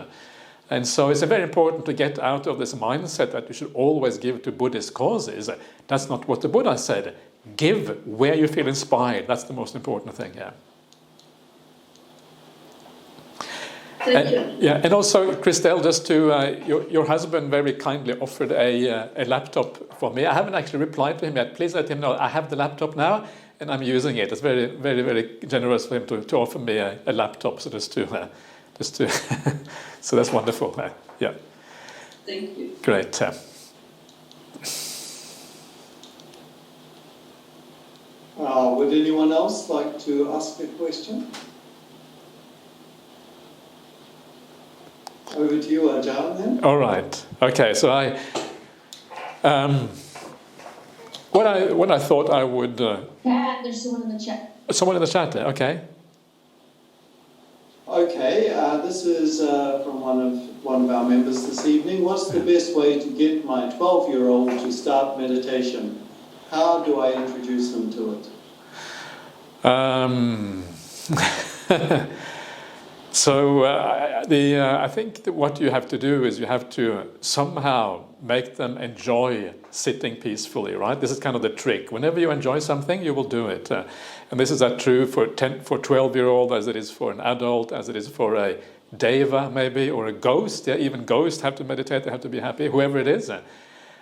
Speaker 1: And so it's very important to get out of this mindset that you should always give to Buddhist causes. That's not what the Buddha said. Give where you feel inspired. That's the most important thing, yeah.
Speaker 8: Thank you.
Speaker 1: Yeah, and also, Christelle, just to your husband very kindly offered a laptop for me. I haven't actually replied to him yet. Please let him know I have the laptop now and I'm using it. It's very, very, very generous for him to offer me a laptop. So just to so that's wonderful. Yeah.
Speaker 8: Thank you.
Speaker 1: Great.
Speaker 2: Would anyone else like to ask a question? Over to you, Ajahn, then.
Speaker 1: All right. Okay. So what I thought I would.
Speaker 9: There's someone in the chat.
Speaker 1: Someone in the chat there. Okay.
Speaker 2: Okay. This is from one of our members this evening. What's the best way to get my 12-year-old to start meditation? How do I introduce him to it?
Speaker 1: So I think that what you have to do is you have to somehow make them enjoy sitting peacefully, right? This is kind of the trick. Whenever you enjoy something, you will do it. And this is true for 12-year-old as it is for an adult, as it is for a deva maybe, or a ghost. Yeah, even ghosts have to meditate, they have to be happy, whoever it is.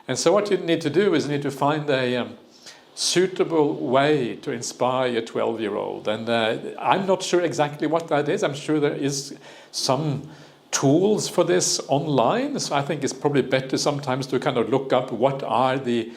Speaker 1: And so what you need to do is you need to find a suitable way to inspire your 12-year-old. And I'm not sure exactly what that is. I'm sure there is some tools for this online. So I think it's probably better sometimes to kind of look up what are the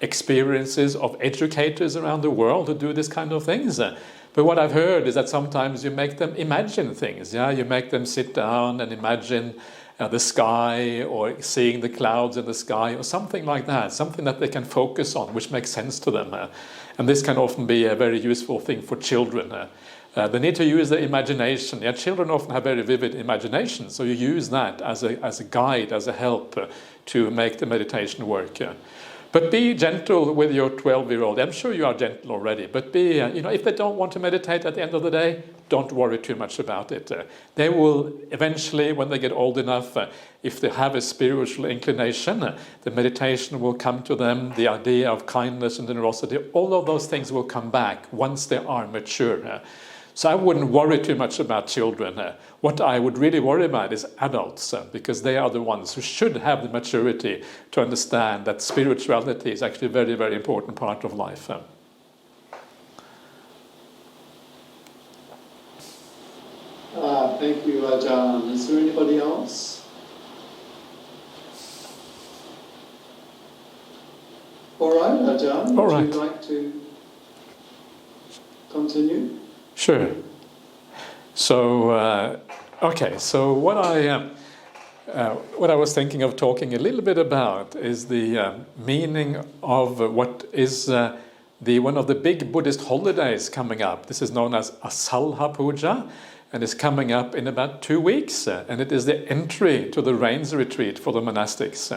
Speaker 1: experiences of educators around the world who do this kind of things. But what I've heard is that sometimes you make them imagine things. Yeah, you make them sit down and imagine the sky or seeing the clouds in the sky or something like that, something that they can focus on, which makes sense to them. And this can often be a very useful thing for children. They need to use their imagination. Yeah, children often have very vivid imagination, so you use that as a guide, as a help to make the meditation work. But be gentle with your 12-year-old. I'm sure you are gentle already, but be, if they don't want to meditate at the end of the day, don't worry too much about it. They will eventually, when they get old enough, if they have a spiritual inclination, the meditation will come to them, the idea of kindness and generosity, all of those things will come back once they are mature. So I wouldn't worry too much about children. What I would really worry about is adults, because they are the ones who should have the maturity to understand that spirituality is actually a very, very important part of life.
Speaker 2: Thank you, Ajahn. Is there anybody else? All right, Ajahn, would you like to continue?
Speaker 1: Sure. So, so what I was thinking of talking a little bit about is the meaning of what is one of the big Buddhist holidays coming up. This is known as Asalha Puja, and it's coming up in about 2 weeks, and it is the entry to the rains retreat for the monastics.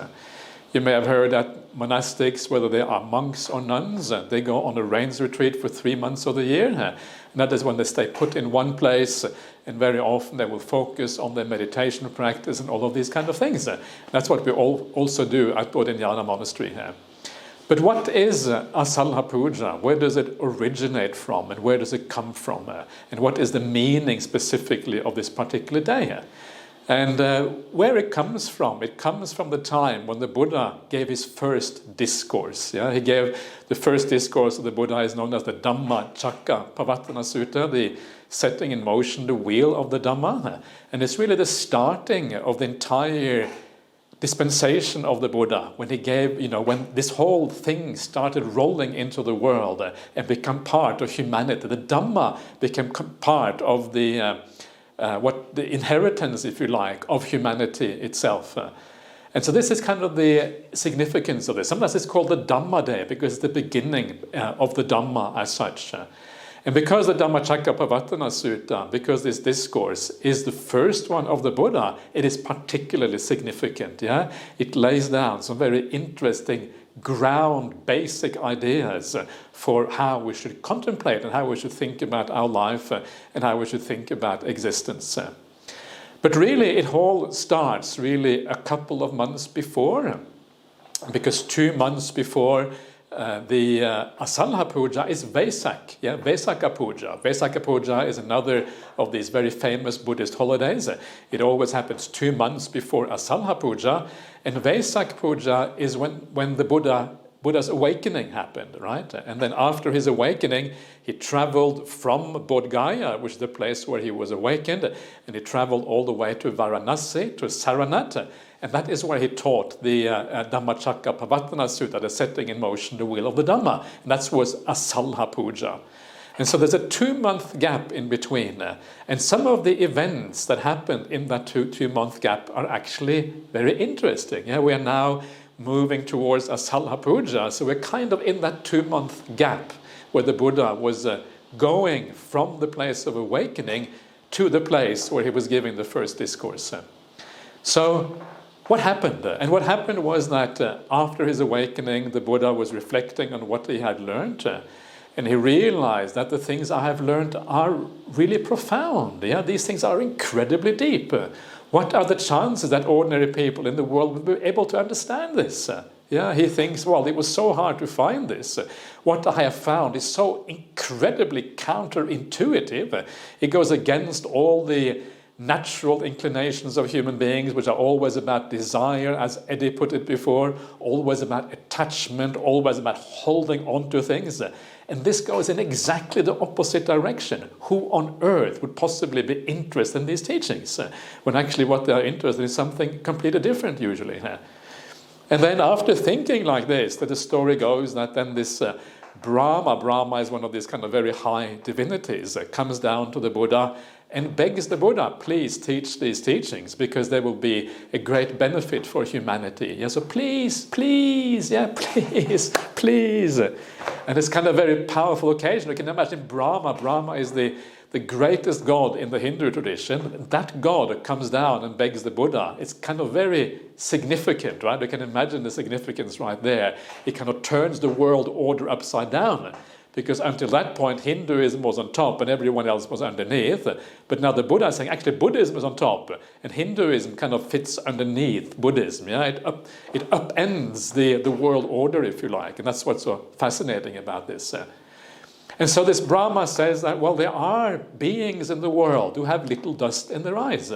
Speaker 1: You may have heard that monastics, whether they are monks or nuns, they go on a rains retreat for 3 months of the year. And that is when they stay put in one place, and very often they will focus on their meditation practice and all of these kind of things. That's what we also do at Bodhinyana Monastery here. But what is Asalha Puja? Where does it originate from, and where does it come from? And what is the meaning specifically of this particular day? And where it comes from the time when the Buddha gave his first discourse. Yeah? He gave the first discourse of the Buddha is known as the Dhamma Pavatana Sutta, the setting in motion the wheel of the Dhamma. And it's really the starting of the entire dispensation of the Buddha, when he gave, when this whole thing started rolling into the world and become part of humanity. The Dhamma became part of the inheritance, if you like, of humanity itself. And so this is kind of the significance of this. Sometimes it's called the Dhamma Day because it's the beginning of the Dhamma as such. And because the Dhammacakkappavattana Sutta, because this discourse is the first one of the Buddha, it is particularly significant. Yeah, it lays down some very interesting ground, basic ideas for how we should contemplate and how we should think about our life and how we should think about existence. But really, it all starts really a couple of months before, because 2 months before the Asalha Puja is Vesak, Vesaka Puja. Vesaka Puja is another of these very famous Buddhist holidays. It always happens 2 months before Asalha Puja, and Vesak Puja is when the Buddha's awakening happened, right? And then after his awakening, he traveled from Bodh Gaya, which is the place where he was awakened, and he traveled all the way to Varanasi, to Saranath. And that is where he taught the Dhammacakkappavattana Sutta, the setting in motion the wheel of the Dhamma. And that was Asalha Puja. And so there's a 2-month gap in between. And some of the events that happened in that two-month gap are actually very interesting. Yeah, we are now moving towards Asalha Puja. So we're kind of in that 2-month gap where the Buddha was going from the place of awakening to the place where he was giving the first discourse. So what happened? And what happened was that after his awakening, the Buddha was reflecting on what he had learned, and he realized that the things I have learned are really profound. Yeah, these things are incredibly deep. What are the chances that ordinary people in the world will be able to understand this? Yeah, he thinks, well, it was so hard to find this. What I have found is so incredibly counterintuitive. It goes against all the natural inclinations of human beings, which are always about desire, as Eddie put it before, always about attachment, always about holding on to things. And this goes in exactly the opposite direction. Who on earth would possibly be interested in these teachings? When actually what they are interested in is something completely different usually. And then after thinking like this, that the story goes that then this Brahma is one of these kind of very high divinities, comes down to the Buddha and begs the Buddha, please teach these teachings because they will be a great benefit for humanity. Yeah, so please, yeah, please. And it's kind of a very powerful occasion. You can imagine Brahma is the greatest god in the Hindu tradition. That god comes down and begs the Buddha. It's kind of very significant, right? You can imagine the significance right there. It kind of turns the world order upside down. Because until that point, Hinduism was on top and everyone else was underneath. But now the Buddha is saying, actually, Buddhism is on top. And Hinduism kind of fits underneath Buddhism. Yeah? It upends the world order, if you like. And that's what's so fascinating about this. And so this Brahma says that, well, there are beings in the world who have little dust in their eyes.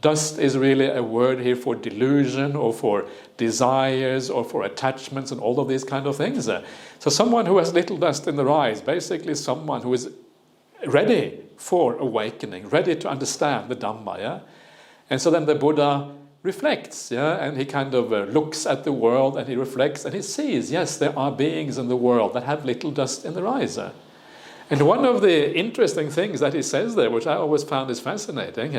Speaker 1: Dust is really a word here for delusion or for desires or for attachments and all of these kind of things. So someone who has little dust in their eyes, basically someone who is ready for awakening, ready to understand the Dhamma. Yeah? And so then the Buddha reflects, yeah, and he kind of looks at the world and he reflects and he sees, yes, there are beings in the world that have little dust in their eyes. And one of the interesting things that he says there, which I always found is fascinating,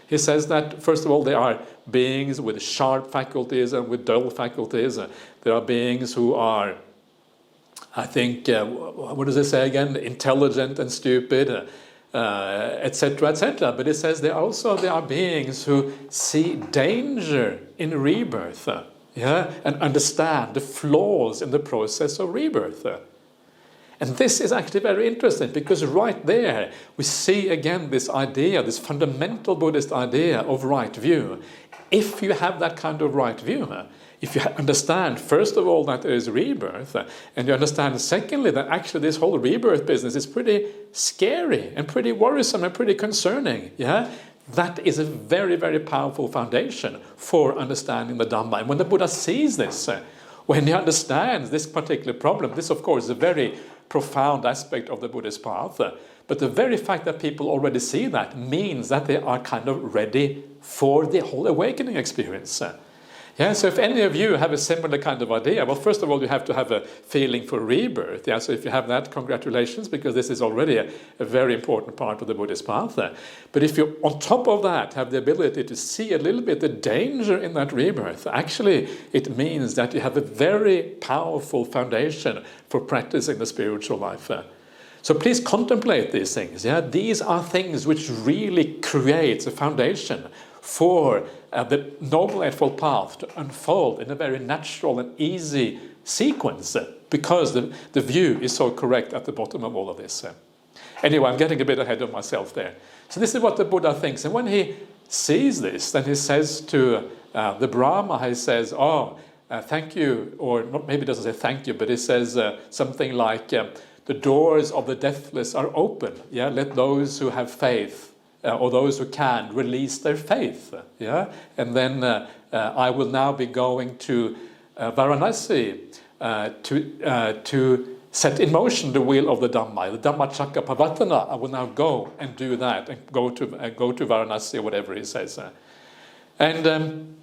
Speaker 1: he says that, first of all, there are beings with sharp faculties and with dull faculties. There are beings who are, I think, what does it say again? Intelligent and stupid, etc., etc. But it says there are beings who see danger in rebirth. yeah, and understand the flaws in the process of rebirth. And this is actually very interesting, because right there we see again this idea, this fundamental Buddhist idea of right view. If you have that kind of right view, if you understand, first of all, that there is rebirth, and you understand, secondly, that actually this whole rebirth business is pretty scary and pretty worrisome and pretty concerning, yeah, that is a very, very powerful foundation for understanding the Dhamma. And when the Buddha sees this, when he understands this particular problem, this, of course, is a very profound aspect of the Buddhist path, but the very fact that people already see that means that they are kind of ready for the whole awakening experience. Yeah, so if any of you have a similar kind of idea, well, first of all, you have to have a feeling for rebirth. Yeah, so if you have that, congratulations, because this is already a very important part of the Buddhist path. But if you, on top of that, have the ability to see a little bit the danger in that rebirth, actually, it means that you have a very powerful foundation for practicing the spiritual life. So please contemplate these things. Yeah, these are things which really create a foundation for the Noble Eightfold Path to unfold in a very natural and easy sequence, because the view is so correct at the bottom of all of this. Anyway, I'm getting a bit ahead of myself there. So this is what the Buddha thinks. And when he sees this, then he says to the Brahma, he says, thank you, or not, maybe he doesn't say thank you, but he says something like, the doors of the deathless are open. Yeah, let those who have faith or those who can release their faith. Yeah, and then I will now be going to Varanasi to set in motion the wheel of the Dhamma, the Dhammacakkappavattana. I will now go and do that, and go to Varanasi, or whatever he says. And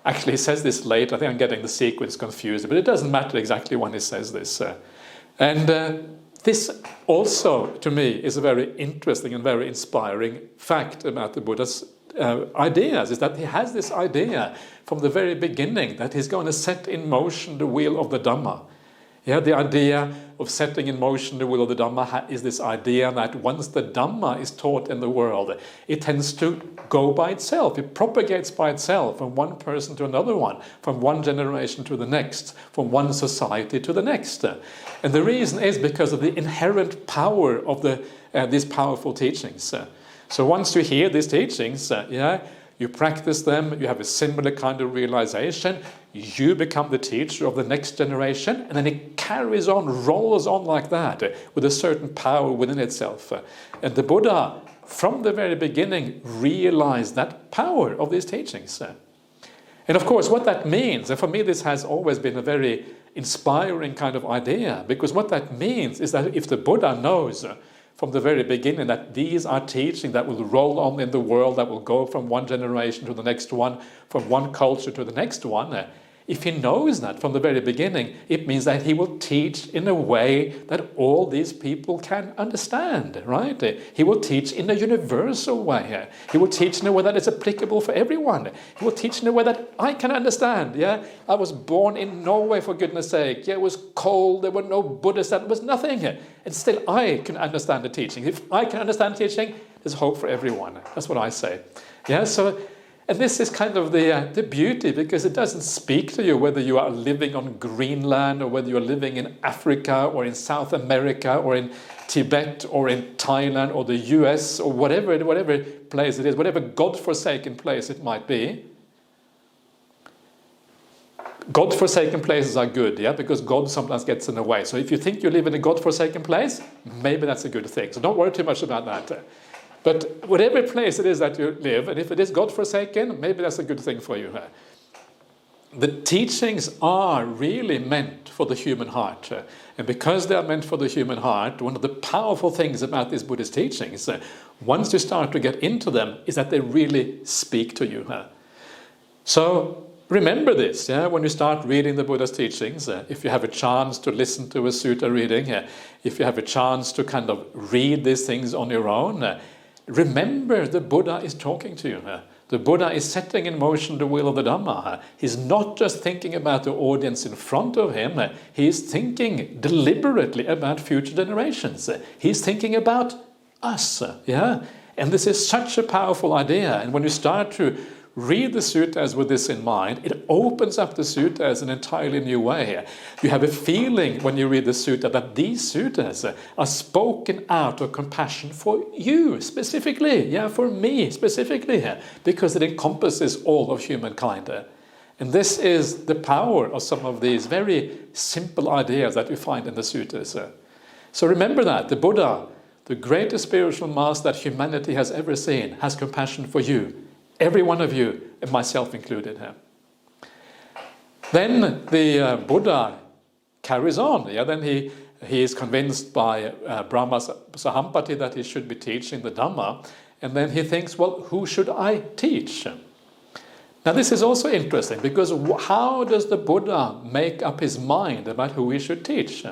Speaker 1: actually, he says this late. I think I'm getting the sequence confused, but it doesn't matter exactly when he says this. This also, to me, is a very interesting and very inspiring fact about the Buddha's ideas, is that he has this idea from the very beginning that he's going to set in motion the wheel of the Dhamma. Yeah, the idea of setting in motion the wheel of the Dhamma is this idea that once the Dhamma is taught in the world, it tends to go by itself. It propagates by itself from one person to another one, from one generation to the next, from one society to the next. And the reason is because of the inherent power of these powerful teachings. So once you hear these teachings, you practice them, you have a similar kind of realization, you become the teacher of the next generation, and then it carries on, rolls on like that, with a certain power within itself. And the Buddha, from the very beginning, realized that power of these teachings. And of course, what that means, and for me this has always been a very inspiring kind of idea, because what that means is that if the Buddha knows from the very beginning that these are teachings that will roll on in the world, that will go from one generation to the next one, from one culture to the next one, if he knows that from the very beginning, it means that he will teach in a way that all these people can understand, right? He will teach in a universal way. He will teach in a way that is applicable for everyone. He will teach in a way that I can understand, yeah? I was born in Norway, for goodness sake. Yeah, it was cold, there were no Buddhists, there was nothing. And still I can understand the teaching. If I can understand the teaching, there's hope for everyone. That's what I say. Yeah, so... And this is kind of the beauty, because it doesn't speak to you whether you are living on Greenland or whether you're living in Africa or in South America or in Tibet or in Thailand or the US or whatever place it is, whatever God-forsaken place it might be. God-forsaken places are good, yeah, because God sometimes gets in the way. So if you think you live in a God-forsaken place, maybe that's a good thing. So don't worry too much about that. But whatever place it is that you live, and if it is God-forsaken, maybe that's a good thing for you. The teachings are really meant for the human heart. And because they are meant for the human heart, one of the powerful things about these Buddhist teachings, once you start to get into them, is that they really speak to you. So remember this, when you start reading the Buddha's teachings, if you have a chance to listen to a sutta reading, if you have a chance to kind of read these things on your own, remember the Buddha is talking to you. The Buddha is setting in motion the wheel of the Dhamma. He's not just thinking about the audience in front of him. He's thinking deliberately about future generations. He's thinking about us. Yeah? And this is such a powerful idea. And when you start to read the suttas with this in mind, it opens up the suttas in an entirely new way. You have a feeling when you read the sutta that these suttas are spoken out of compassion for you specifically, for me specifically, because it encompasses all of humankind. And this is the power of some of these very simple ideas that you find in the suttas. So remember that the Buddha, the greatest spiritual master that humanity has ever seen, has compassion for you, every one of you, and myself included. Then the Buddha carries on. Then he is convinced by Brahma Sahampati that he should be teaching the Dhamma, and then he thinks, well, who should I teach? Now this is also interesting, because how does the Buddha make up his mind about who he should teach?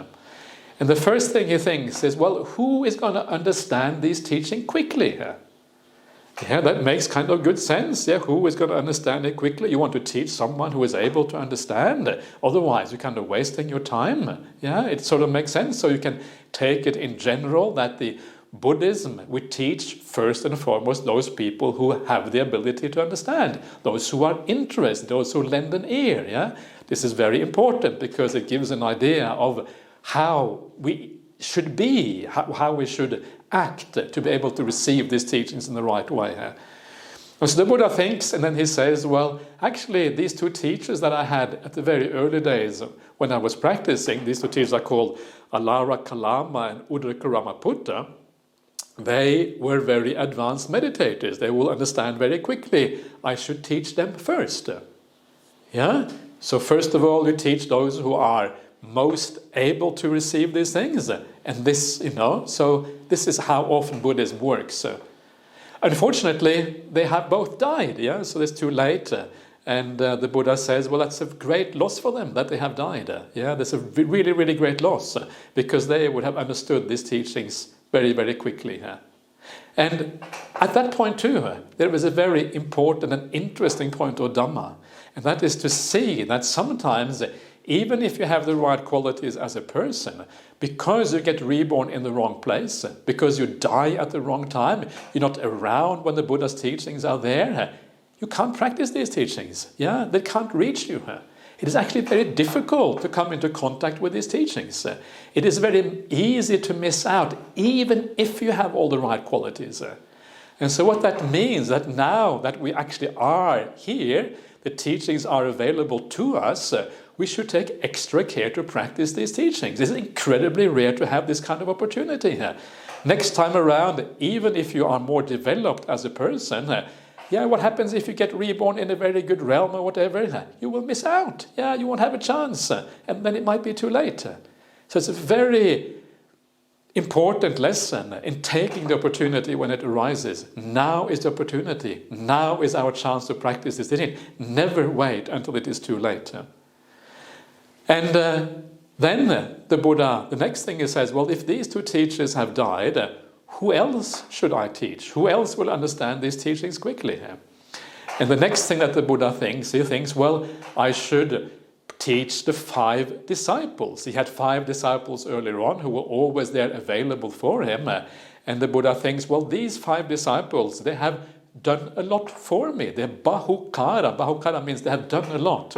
Speaker 1: And the first thing he thinks is, well, who is going to understand these teachings quickly? That makes kind of good sense. Who is going to understand it quickly? You want to teach someone who is able to understand. Otherwise, you're kind of wasting your time. It sort of makes sense. So you can take it in general that the Buddhism, we teach first and foremost those people who have the ability to understand, those who are interested, those who lend an ear. This is very important because it gives an idea of how we should be, how we should act to be able to receive these teachings in the right way. And so the Buddha thinks, and then he says, well, actually these two teachers that I had at the very early days when I was practicing, these two teachers are called Alara Kalama and Udakaramaputra. They were very advanced meditators. They will understand very quickly. I should teach them first. So first of all, you teach those who are most able to receive these things. And this, so this is how often Buddhism works. Unfortunately, they have both died, so it's too late. And the Buddha says, well, that's a great loss for them that they have died. That's a really, really great loss, because they would have understood these teachings very, very quickly. And at that point too, there was a very important and interesting point of Dhamma, and that is to see that sometimes, even if you have the right qualities as a person, because you get reborn in the wrong place, because you die at the wrong time, you're not around when the Buddha's teachings are there, you can't practice these teachings. They can't reach you. It is actually very difficult to come into contact with these teachings. It is very easy to miss out, even if you have all the right qualities. And so what that means, that now that we actually are here, the teachings are available to us, we should take extra care to practice these teachings. It's incredibly rare to have this kind of opportunity. Next time around, even if you are more developed as a person, what happens if you get reborn in a very good realm or whatever? You will miss out. You won't have a chance. And then it might be too late. So it's a very important lesson in taking the opportunity when it arises. Now is the opportunity. Now is our chance to practice this teaching. Never wait until it is too late. And then the Buddha, the next thing he says, well, if these two teachers have died, who else should I teach? Who else will understand these teachings quickly? And the next thing that the Buddha thinks, he thinks, well, I should teach the 5 disciples. He had 5 disciples earlier on who were always there available for him. And the Buddha thinks, well, these 5 disciples, they have done a lot for me. They're bahukara. Bahukara means they have done a lot.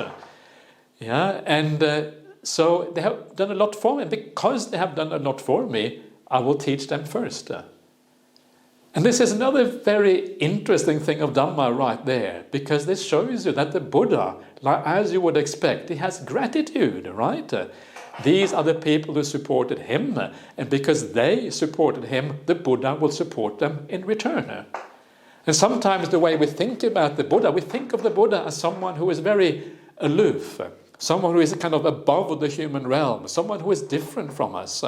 Speaker 1: And so they have done a lot for me. And because they have done a lot for me, I will teach them first. And this is another very interesting thing of Dhamma right there, because this shows you that the Buddha, as you would expect, he has gratitude, right? These are the people who supported him, and because they supported him, the Buddha will support them in return. And sometimes the way we think about the Buddha, we think of the Buddha as someone who is very aloof, someone who is kind of above the human realm, someone who is different from us.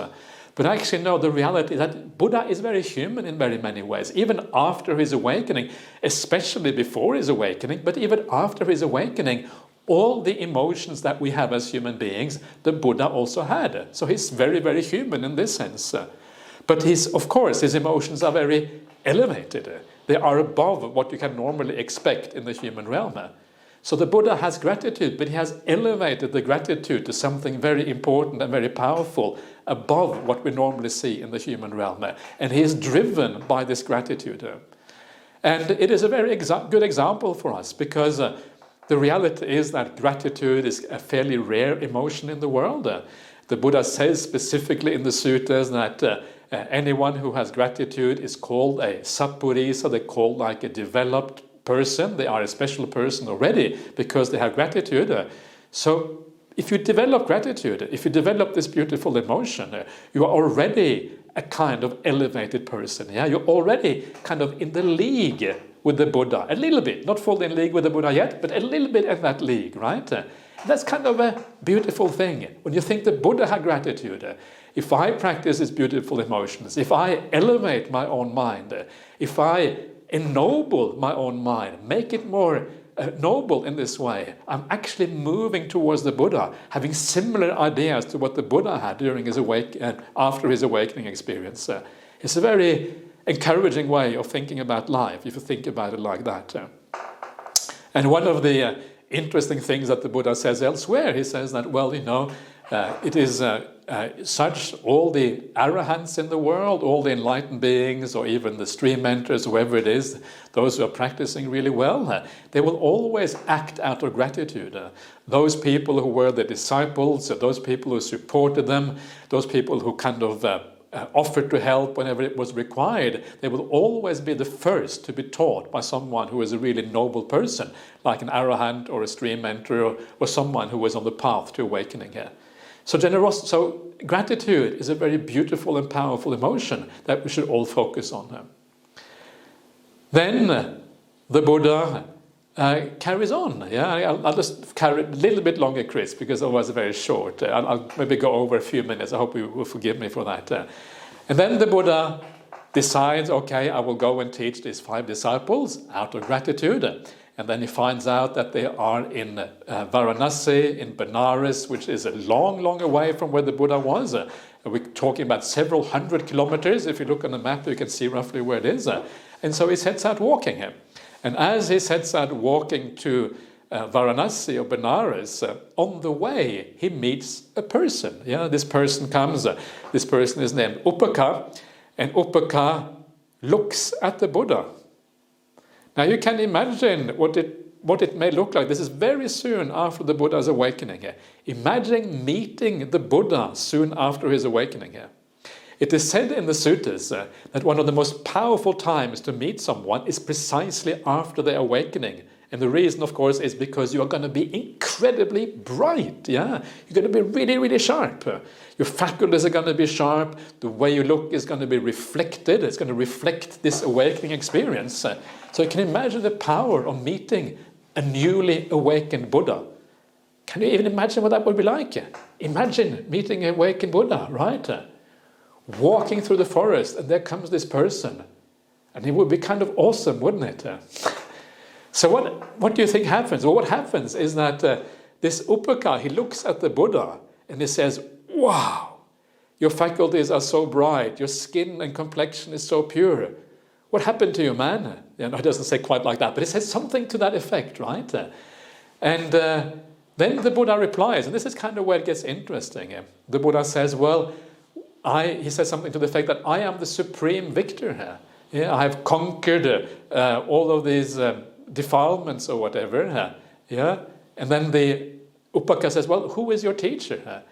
Speaker 1: But actually, no, the reality is that Buddha is very human in very many ways, even after his awakening, especially before his awakening, but even after his awakening, all the emotions that we have as human beings, the Buddha also had. So he's very, very human in this sense. But of course, his emotions are very elevated. They are above what you can normally expect in the human realm. So the Buddha has gratitude, but he has elevated the gratitude to something very important and very powerful, above what we normally see in the human realm. And he is driven by this gratitude. And it is a very good example for us, because the reality is that gratitude is a fairly rare emotion in the world. The Buddha says specifically in the sutras that anyone who has gratitude is called a sappurisa, they're called like a developed person. They are a special person already because they have gratitude. So if you develop gratitude, if you develop this beautiful emotion, you are already a kind of elevated person. Yeah, you're already kind of in the league with the Buddha, a little bit, not fully in league with the Buddha yet, but a little bit in that league, right? That's kind of a beautiful thing. When you think the Buddha had gratitude, if I practice these beautiful emotions, if I elevate my own mind, if I ennoble my own mind, make it more noble in this way, I'm actually moving towards the Buddha, having similar ideas to what the Buddha had during his after his awakening experience. It's a very encouraging way of thinking about life, if you think about it like that. And one of the interesting things that the Buddha says elsewhere, he says that, well, it is such, all the arahants in the world, all the enlightened beings, or even the stream mentors, whoever it is, those who are practicing really well, they will always act out of gratitude. Those people who were the disciples, those people who supported them, those people who kind of offered to help whenever it was required, they will always be the first to be taught by someone who is a really noble person, like an arahant or a stream mentor, or someone who is on the path to awakening here. So gratitude is a very beautiful and powerful emotion that we should all focus on. Then the Buddha carries on. Yeah, I'll just carry a little bit longer, Chris, because otherwise it's very short. I'll maybe go over a few minutes. I hope you will forgive me for that. And then the Buddha decides, okay, I will go and teach these 5 disciples out of gratitude. And then he finds out that they are in Varanasi, in Benares, which is a long, long away from where the Buddha was. We're talking about several hundred kilometers. If you look on the map, you can see roughly where it is. And so he sets out walking. And as he sets out walking to Varanasi or Benares, on the way, he meets a person. Yeah, this person comes. This person is named Upaka. And Upaka looks at the Buddha. Now you can imagine what it may look like. This is very soon after the Buddha's awakening here. Imagine meeting the Buddha soon after his awakening here. It is said in the suttas that one of the most powerful times to meet someone is precisely after their awakening. And the reason, of course, is because you are going to be incredibly bright. Yeah, you're going to be really, really sharp. Your faculties are going to be sharp. The way you look is going to be reflected. It's going to reflect this awakening experience. So you can imagine the power of meeting a newly awakened Buddha. Can you even imagine what that would be like? Imagine meeting an awakened Buddha, right? Walking through the forest, and there comes this person. And it would be kind of awesome, wouldn't it? So what do you think happens? Well, what happens is that this Upaka, he looks at the Buddha and he says, wow, your faculties are so bright, your skin and complexion is so pure. What happened to you, man? You know, it doesn't say quite like that, but it says something to that effect, right? And then the Buddha replies, and this is kind of where it gets interesting. The Buddha says, well, he says something to the effect that I am the supreme victor here. Yeah, I have conquered all of these defilements or whatever. Yeah, and then the Upaka says, well, who is your teacher?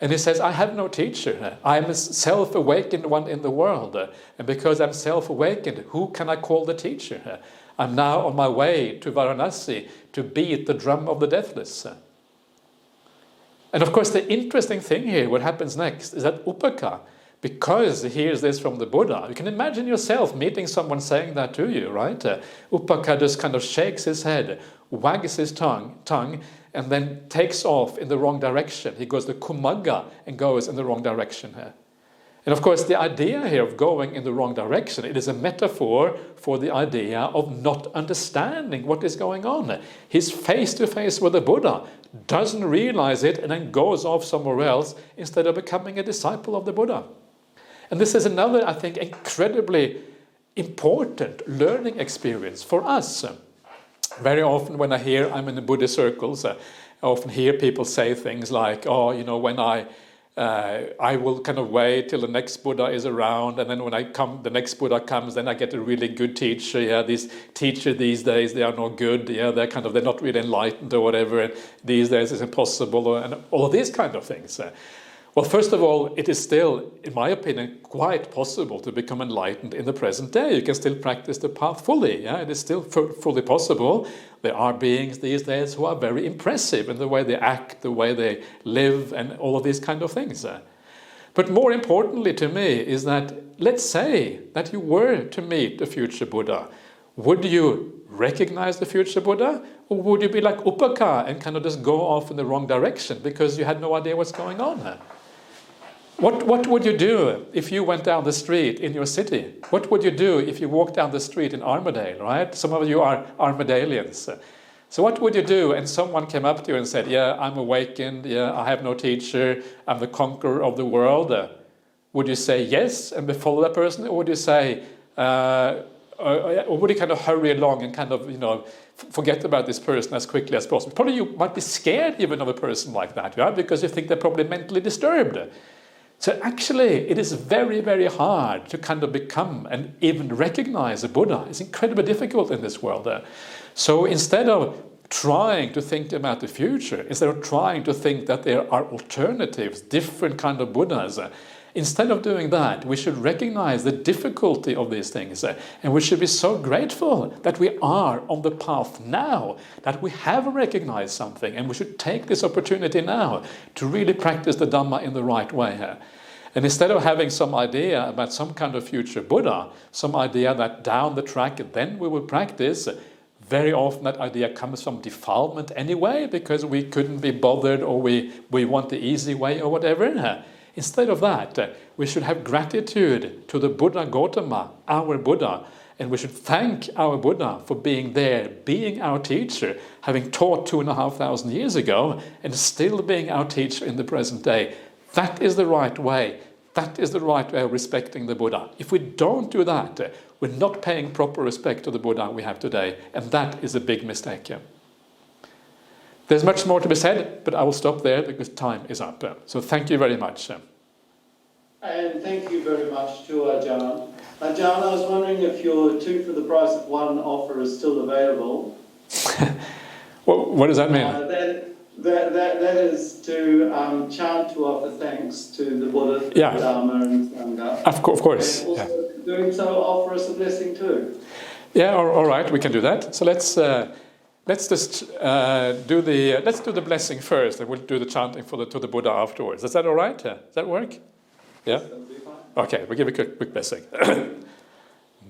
Speaker 1: And he says, I have no teacher. I am a self-awakened one in the world. And because I'm self-awakened, who can I call the teacher? I'm now on my way to Varanasi to beat the drum of the deathless. And of course, the interesting thing here, what happens next, is that Upaka, because he hears this from the Buddha, you can imagine yourself meeting someone saying that to you, right? Upaka just kind of shakes his head, wags his tongue, and then takes off in the wrong direction. He goes to Kumagga and goes in the wrong direction here. And of course, the idea here of going in the wrong direction, it is a metaphor for the idea of not understanding what is going on. He's face to face with the Buddha, doesn't realize it, and then goes off somewhere else instead of becoming a disciple of the Buddha. And this is another, I think, incredibly important learning experience for us. Very often when I'm in the Buddhist circles, I often hear people say things like, oh, you know, when I I will kind of wait till the next Buddha is around, and then when the next Buddha comes, then I get a really good teacher. Yeah, these teachers these days, they are not good. Yeah, they're not really enlightened or whatever. And these days it's impossible, and all of these kind of things. Well, first of all, it is still, in my opinion, quite possible to become enlightened in the present day. You can still practice the path fully. Yeah, it is still fully possible. There are beings these days who are very impressive in the way they act, the way they live, and all of these kind of things. But more importantly to me is that, let's say that you were to meet the future Buddha. Would you recognize the future Buddha? Or would you be like Upaka and kind of just go off in the wrong direction because you had no idea what's going on? What would you do if you went down the street in your city? What would you do if you walked down the street in Armadale, right? Some of you are Armadalians. So what would you do? And someone came up to you and said, yeah, I'm awakened, yeah, I have no teacher, I'm the conqueror of the world. Would you say yes and follow that person? Or would you say, or would you kind of hurry along and kind of, forget about this person as quickly as possible? Probably you might be scared even of a person like that, right? Because you think they're probably mentally disturbed. So actually, it is very, very hard to kind of become and even recognize a Buddha. It's incredibly difficult in this world. So instead of trying to think about the future, instead of trying to think that there are alternatives, different kind of Buddhas, instead of doing that, we should recognize the difficulty of these things, and we should be so grateful that we are on the path now, that we have recognized something, and we should take this opportunity now to really practice the Dhamma in the right way. And instead of having some idea about some kind of future Buddha, some idea that down the track then we will practice, very often that idea comes from defilement anyway, because we couldn't be bothered, or we want the easy way or whatever. Instead of that, we should have gratitude to the Buddha Gautama, our Buddha, and we should thank our Buddha for being there, being our teacher, having taught 2,500 years ago, and still being our teacher in the present day. That is the right way. That is the right way of respecting the Buddha. If we don't do that, we're not paying proper respect to the Buddha we have today, and that is a big mistake. There's much more to be said, but I will stop there because time is up. So thank you very much.
Speaker 2: And thank you very much to Ajahn. Ajahn, I was wondering if your 2 for the price of 1 offer is still available.
Speaker 1: Well, what does that mean?
Speaker 2: That is to chant to offer thanks to the Buddha,
Speaker 1: Yeah.
Speaker 2: Dhamma and Sangha.
Speaker 1: Of course.
Speaker 2: And also doing so, offer us a blessing too.
Speaker 1: Yeah, all right, we can do that. So let's just do the blessing first, and we'll do the chanting to the Buddha afterwards. Is that all right? Does that work? Yeah?
Speaker 2: That'll be fine.
Speaker 1: Okay, we'll give a quick blessing.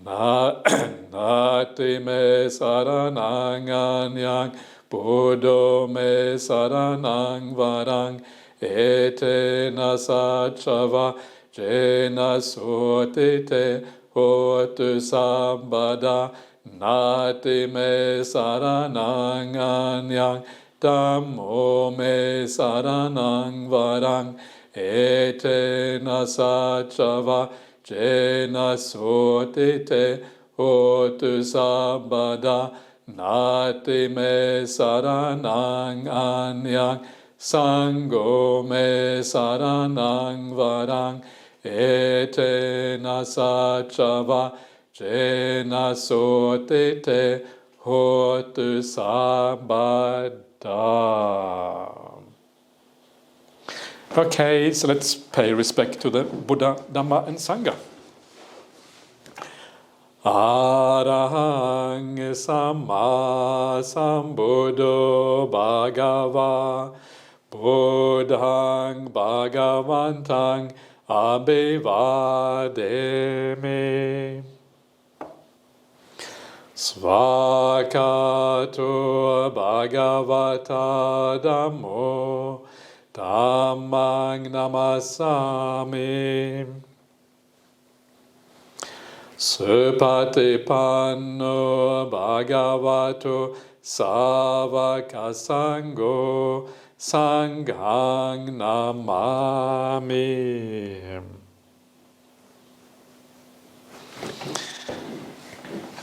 Speaker 1: Nati me saranang anyang, Buddho me saranang varang, ete nasachava, jena sotite, hotu sambada, Nati me saranang anyang, Dhammo me saranang varang, ete nasachava, jena sotite, hotu sambada, Nati me saranang anyang, Sangho me saranang varang, ete nasachava, jena sotite, hotu sambada. Okay, so let's pay respect to the Buddha, Dhamma and Sangha. Arahang Samma Sambuddho Bhagava Buddhang Bhagavantang Abhivademi Svakato Bhagavata Dhammo Dhammang Namasami Supatipanno Bhagavato Savaka Sangho Sanghang Namami.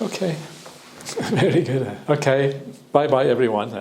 Speaker 1: Okay, very good. Okay, bye-bye everyone.